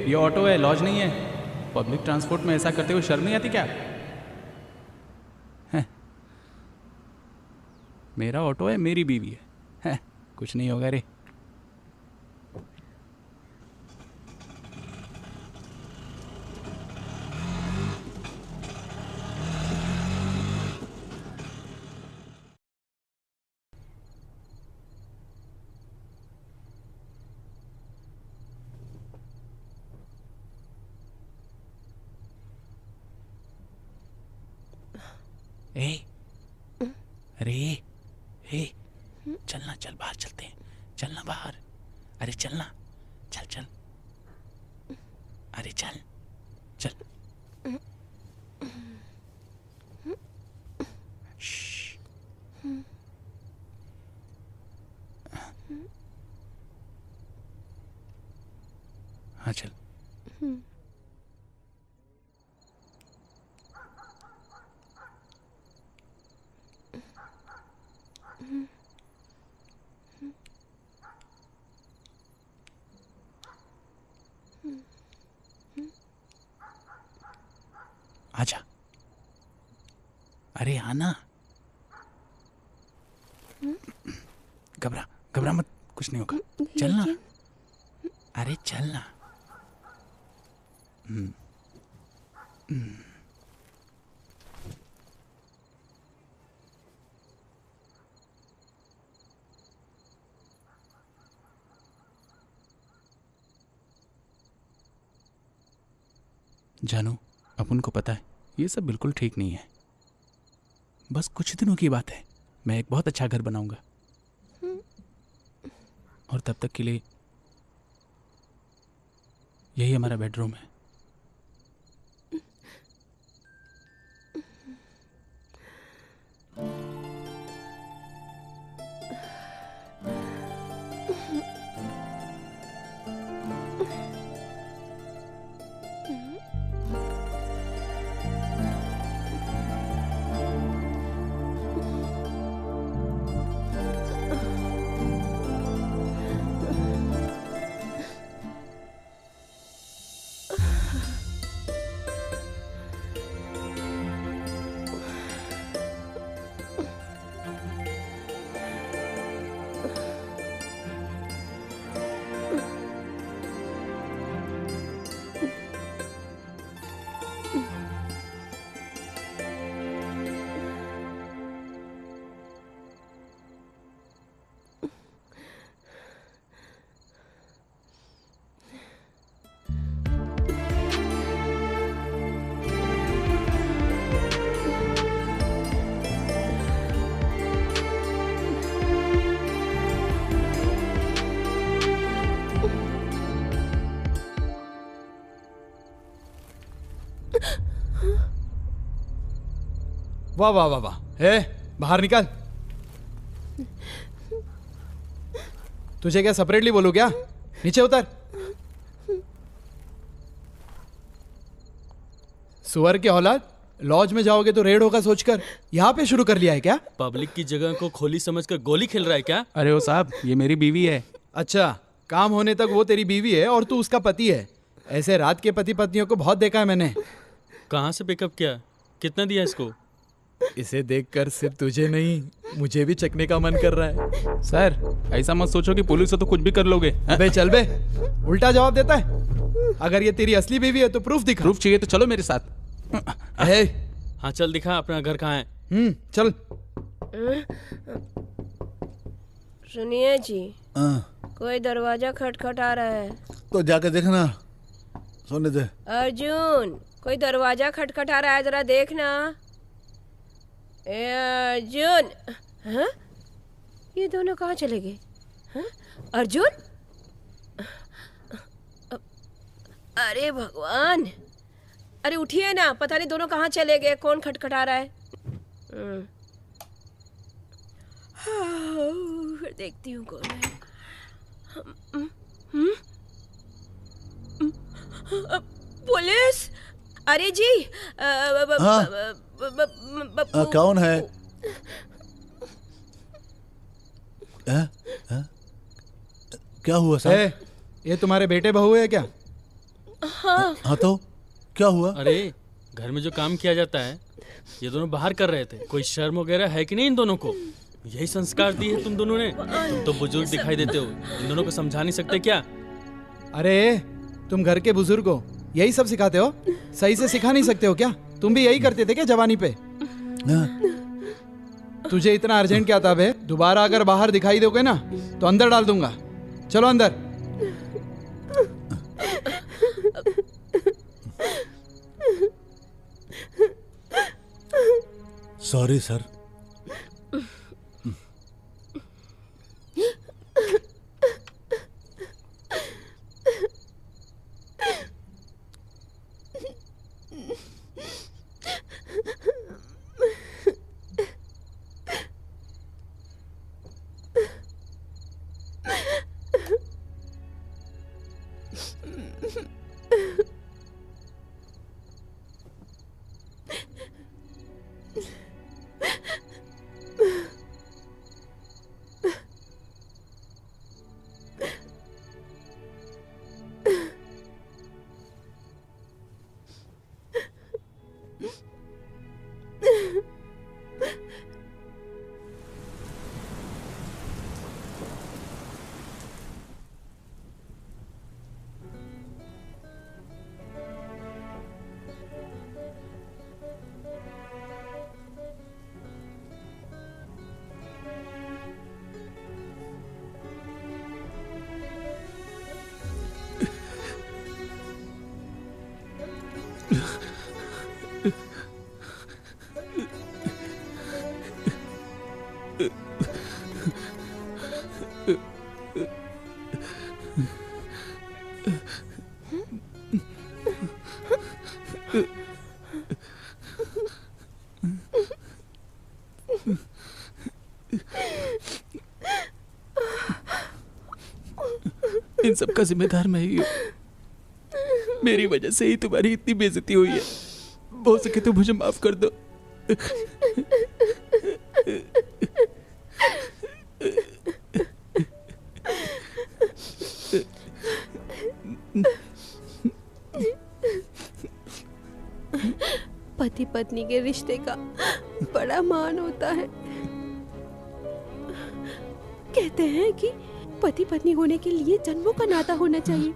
A: ये ऑटो है, लॉज नहीं है। पब्लिक ट्रांसपोर्ट में ऐसा करते हुए शर्म नहीं आती क्या? मेरा ऑटो है, मेरी बीवी है, कुछ नहीं होगा रे। अरे चलना, चल बाहर चलते हैं, चलना बाहर। अरे चलना, चल चल। अरे चल चल। श्श्श। हाँ चल। आजा। अरे आना। घबरा घबरा मत, कुछ नहीं होगा। चलना। अरे चलना। जानू, अपन को पता है ये सब बिल्कुल ठीक नहीं है। बस कुछ दिनों की बात है, मैं एक बहुत अच्छा घर बनाऊंगा और तब तक के लिए यही हमारा बेडरूम है।
D: वाह वाह वाह वाह। हे बाहर निकल। तुझे क्या सेपरेटली बोलूं क्या? नीचे उतर। सुअर के औलाद, लॉज में जाओगे तो रेड होगा सोचकर यहाँ पे शुरू कर लिया है क्या?
G: पब्लिक की जगह को खोली समझकर गोली खेल रहा है क्या?
A: अरे ओ साहब, ये मेरी बीवी है।
D: अच्छा, काम होने तक वो तेरी बीवी है और तू उसका पति है। ऐसे रात के पति पत्नियों को बहुत देखा है मैंने।
G: कहाँ से पिकअप किया? कितना दिया इसको?
D: इसे देखकर सिर्फ तुझे नहीं मुझे भी चखने का मन कर रहा है।
A: सर, ऐसा मत सोचो कि पुलिस हो तो कुछ भी कर लोगे।
D: अबे चल बे, उल्टा जवाब देता है। अगर ये तेरी असली बीवी है तो प्रूफ दिखा।
A: प्रूफ चाहिए तो चलो मेरे साथ।
G: हाँ चल दिखा अपना घर कहाँ है।
D: चल।
F: सुनिए जी, कोई दरवाजा खटखटा रहा है।
E: तो जाके देखना। सोने दे।
F: अर्जुन, कोई दरवाजा खटखटा रहा है, जरा देखना। ए अर्जुन, हाँ? ये दोनों कहाँ चले गए? हाँ? अर्जुन, अरे भगवान, अरे उठिए ना, पता नहीं दोनों कहाँ चले गए, कौन खटखटा रहा है? देखती हूँ कौन है। पुलिस! अरे जी,
E: कौन है? क्या हुआ सर?
D: ये तुम्हारे बेटे बहू है क्या?
E: हाँ तो क्या हुआ?
G: अरे घर में जो काम किया जाता है ये दोनों बाहर कर रहे थे। कोई शर्म वगैरह है कि नहीं इन दोनों को? यही संस्कार दिए तुम दोनों ने। तुम तो बुजुर्ग दिखाई देते हो, इन दोनों को समझा नहीं सकते क्या?
D: अरे तुम घर के बुजुर्ग हो, यही सब सिखाते हो? सही से सिखा नहीं सकते हो क्या? तुम भी यही करते थे क्या जवानी पे? तुझे इतना अर्जेंट क्या था बे? दोबारा अगर बाहर दिखाई दोगे ना तो अंदर डाल दूंगा। चलो अंदर।
E: Sorry sir.
A: इन सब का जिम्मेदार मैं ही हूँ। मेरी वजह से ही तुम्हारी इतनी बेइज्जती हुई है। हो सके तो मुझे माफ कर दो।
H: पति पत्नी के रिश्ते का बड़ा मान होता है। कहते हैं कि पति पत्नी होने के लिए जन्मों का नाता होना चाहिए।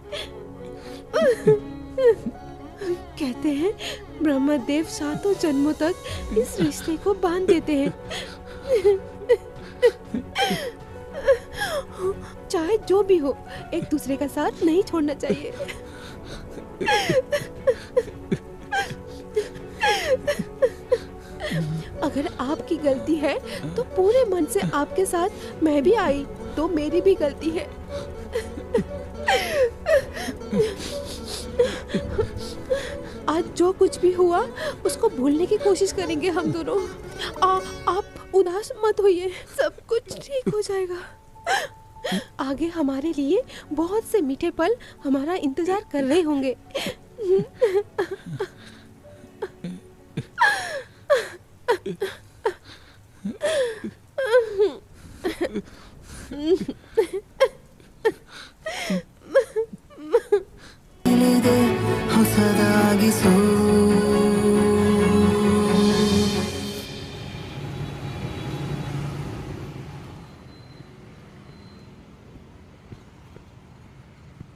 H: कहते हैं ब्रह्मदेव 7 जन्मों तक इस रिश्ते को बांध देते हैं। चाहे जो भी हो, एक दूसरे का साथ नहीं छोड़ना चाहिए। अगर आपकी गलती है तो पूरे मन से आपके साथ मैं भी आई तो मेरी भी गलती है। आज जो कुछ भी हुआ उसको भूलने की कोशिश करेंगे हम दोनों। आप उदास मत होइए, सब कुछ ठीक हो जाएगा। आगे हमारे लिए बहुत से मीठे पल हमारा इंतजार कर रहे होंगे।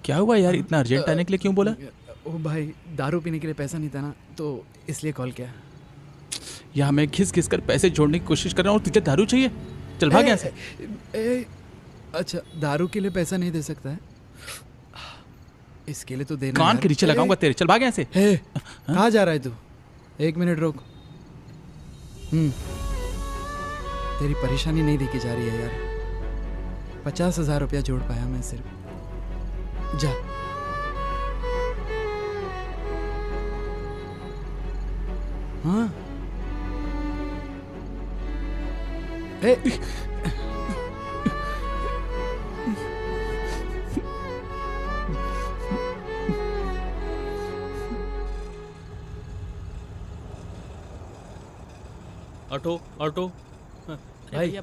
A: क्या हुआ यार, इतना अर्जेंट आने के लिए क्यों बोला?
D: ओ भाई, दारू पीने के लिए पैसा नहीं था ना, तो इसलिए कॉल किया।
A: यहाँ मैं घिस घिस कर पैसे जोड़ने की कोशिश कर रहा हूँ और तुझे दारू चाहिए? चल भाग यहाँ से।
D: अच्छा, दारू के लिए पैसा नहीं दे सकता है? इसके लिए तो देना।
A: कान के नीचे लगाऊंगा तेरे। चल भाग यहाँ से।
D: कहाँ जा रहा है तू? 1 मिनट रोक। तेरी परेशानी नहीं देखी जा रही है यार। 50,000 रुपया जोड़ पाया मैं सिर्फ। जा। हाँ।
G: Auto auto.
D: भैया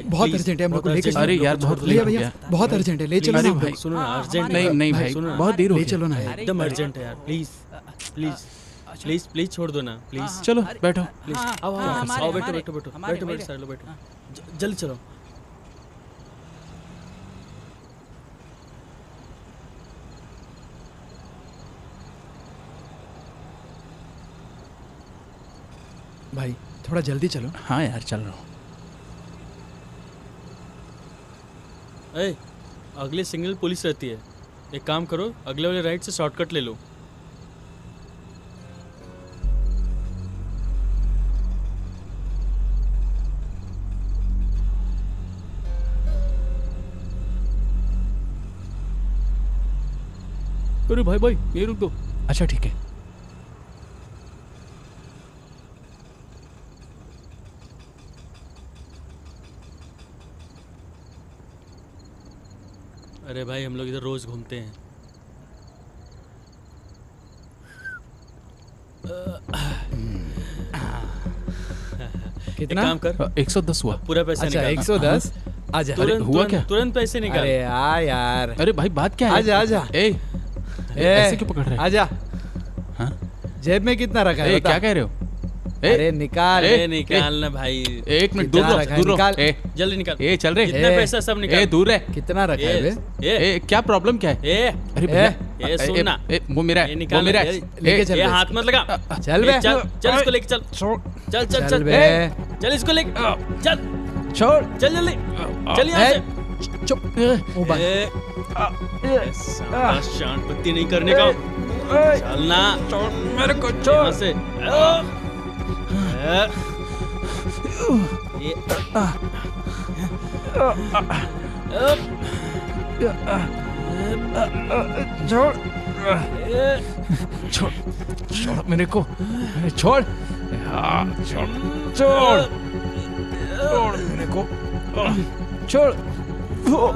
D: बहुत अर्जेंट है, हम लोग को लेके।
A: अरे यार बहुत
D: भैया बहुत अर्जेंट है, ले चलो ना भाई।
G: सुनो ना, अर्जेंट
A: नहीं भाई, बहुत देर हो
D: ले
A: गई।
D: चलो ना,
G: एकदम अर्जेंट है यार। प्लीज प्लीज प्लीज प्लीज छोड़ दो ना प्लीज।
A: चलो बैठो।
G: प्लीज आओ आओ, बैठो बैठो बैठो बैठो बैठो सारे लोग बैठो। जल्दी चलो।
D: भाई थोड़ा जल्दी चलो।
A: हाँ यार चल रहा हूँ।
G: अगले सिग्नल पुलिस रहती है। एक काम करो, अगले वाले राइट से शॉर्टकट ले लो।
A: अरे भाई ये रुक दो। अच्छा ठीक है।
G: अरे भाई, हम लोग इधर रोज घूमते हैं।
D: कितना?
G: काम कर।
A: 110 हुआ।
G: पूरा पैसा
D: अच्छा,
G: निकाल।
D: 110। आजा।
A: अरे हुआ क्या?
G: तुरंत पैसे निकाल।
D: अरे यार।
A: अरे भाई बात क्या है?
D: आजा आजा।
A: ऐसे क्यों पकड़ रहे?
D: आजा।
A: हाँ?
D: जेब में कितना रखा है?
A: क्या कह रहे हो?
D: अरे निकाल।
G: निकालना भाई।
A: 1 मिनट दूर रहो।
G: जल्दी निकाल।
A: चल रहे।
G: जितना पैसा सब निकाल।
A: दूर है।
D: कितना रखा है बे?
A: क्या प्रॉब्लम क्या है? अरे भैया
G: सुन ना,
A: वो मेरा है। वो मेरा है।
D: लेके चल।
G: हाथ मत लगा।
D: चल बे।
G: चल इसको लेके चल। चल चल
D: बे।
G: चल इसको लेके चल।
A: छोड़।
G: चल जल्दी। चल यहाँ से।
D: चुप वो बंद।
G: शांति नहीं करने का, चलना
D: मेरे को
G: यहाँ से।
D: छोड़ छोड़ मेरे को, छोड़ छोड़ छोड़ छोड़ मेरे को, छोड़। छोड़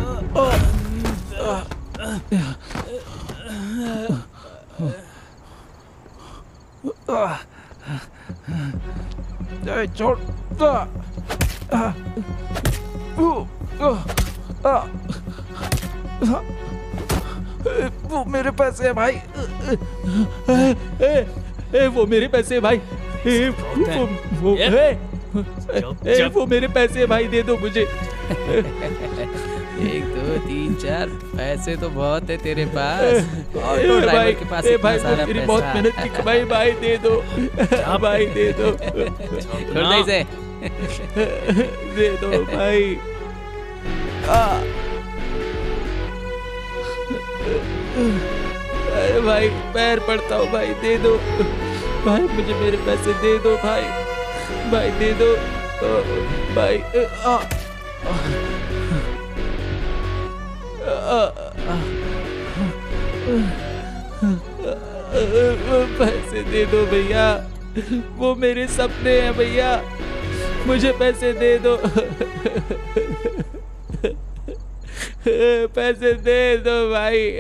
D: वो मेरे पैसे है भाई।
A: वो मेरे पैसे है भाई। वो मेरे पैसे है भाई, दे दो मुझे।
K: 1 2 3 4 पैसे तो बहुत है तेरे पास। ऑटो ड्राइवर के पास इतना सारा
A: मेरी बहुत
K: पैसा।
A: मेहनत की कमाई, भाई दे दो। भाई दे दो,
K: छोड़ दे इसे।
A: दे दो भाई। अरे भाई पैर पड़ता हूँ भाई, दे दो भाई, मुझे मेरे पैसे दे दो भाई। भाई दे दो भाई। पैसे दे दो भैया, वो मेरे सपने हैं भैया, मुझे पैसे दे दो। पैसे दे दो भाई।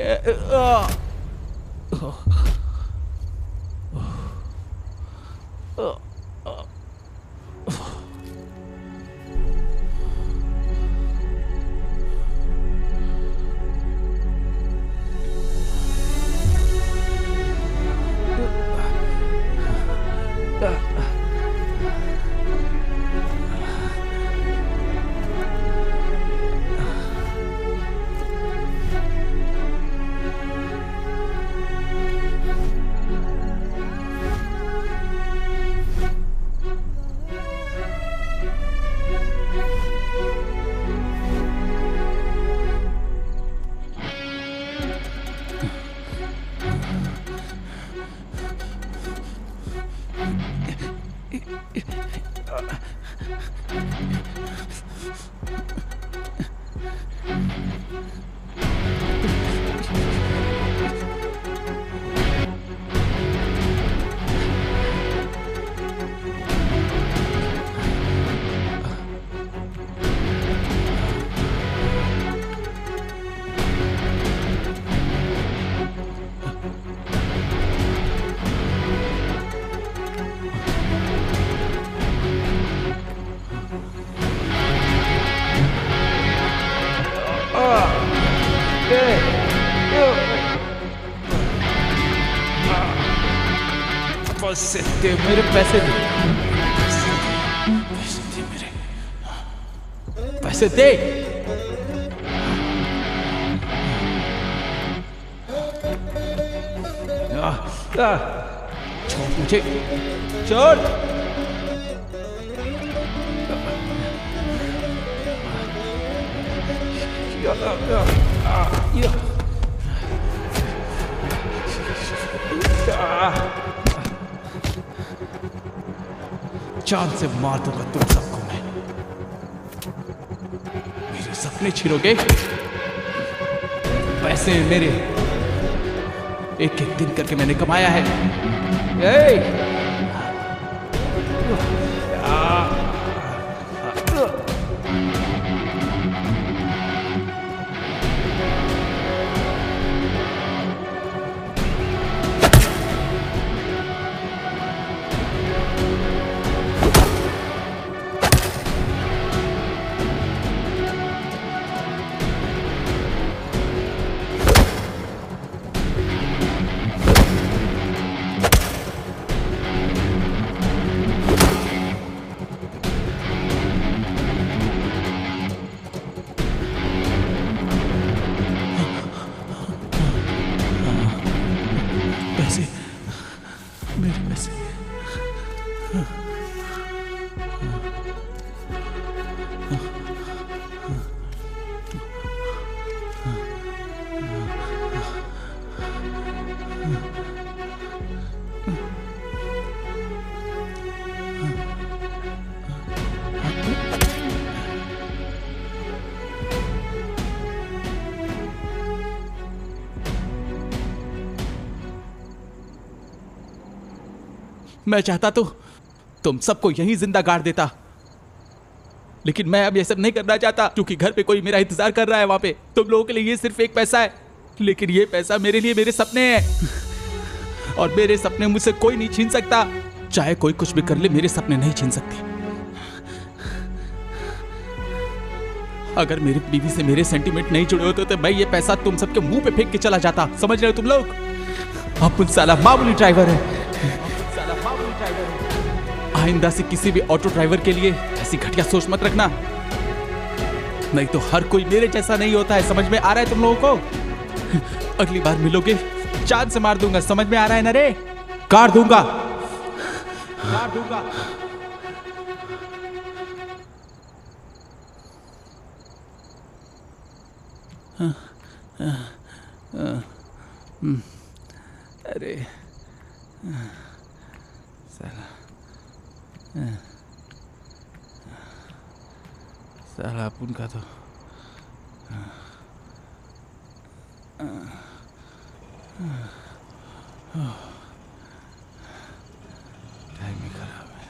A: पैसे दे, मेरे पैसे दे, मेरे पैसे दे। छोड़ मुझे, छोड़। जान से मार दूंगा तुम सबको मैं। मेरे सपने छीनोगे, पैसे मेरे एक एक दिन करके मैंने कमाया है। मैं चाहता तो तुम सबको यहीं जिंदा गाड़ देता, लेकिन मैं अब ये सब नहीं करना चाहता क्योंकि घर पे कोई मेरा इंतजार कर रहा है। वहां पे तुम लोगों के लिए ये सिर्फ एक पैसा है, लेकिन ये पैसा मेरे लिए मेरे सपने हैं, और मेरे सपने मुझसे कोई नहीं छीन सकता। चाहे कोई कुछ भी कर ले, मेरे सपने नहीं छीन सकते। अगर मेरी बीवी से मेरे सेंटीमेंट नहीं जुड़े होते तो मैं ये पैसा तुम सबके मुंह पे फेंक के चला जाता। समझ रहे हो तुम लोग? अब साला मामूली ड्राइवर है। आइंदा से किसी भी ऑटो ड्राइवर के लिए ऐसी घटिया सोच मत रखना, नहीं तो हर कोई मेरे जैसा नहीं होता है। समझ में आ रहा है तुम लोगों को? अगली बार मिलोगे चांद से मार दूंगा। समझ में आ रहा है ना रे? काट दूंगा, काट दूंगा। अरे साला अपन का तो टाइम ही खराब है।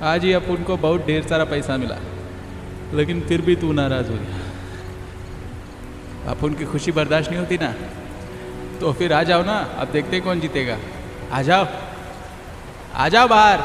A: आज ही अपन को बहुत ढेर सारा पैसा मिला, लेकिन फिर भी तू नाराज हो गया। अपन की खुशी बर्दाश्त नहीं होती ना, तो फिर आ जाओ ना। अब देखते कौन जीतेगा। आ जाओ, आ जाओ बाहर।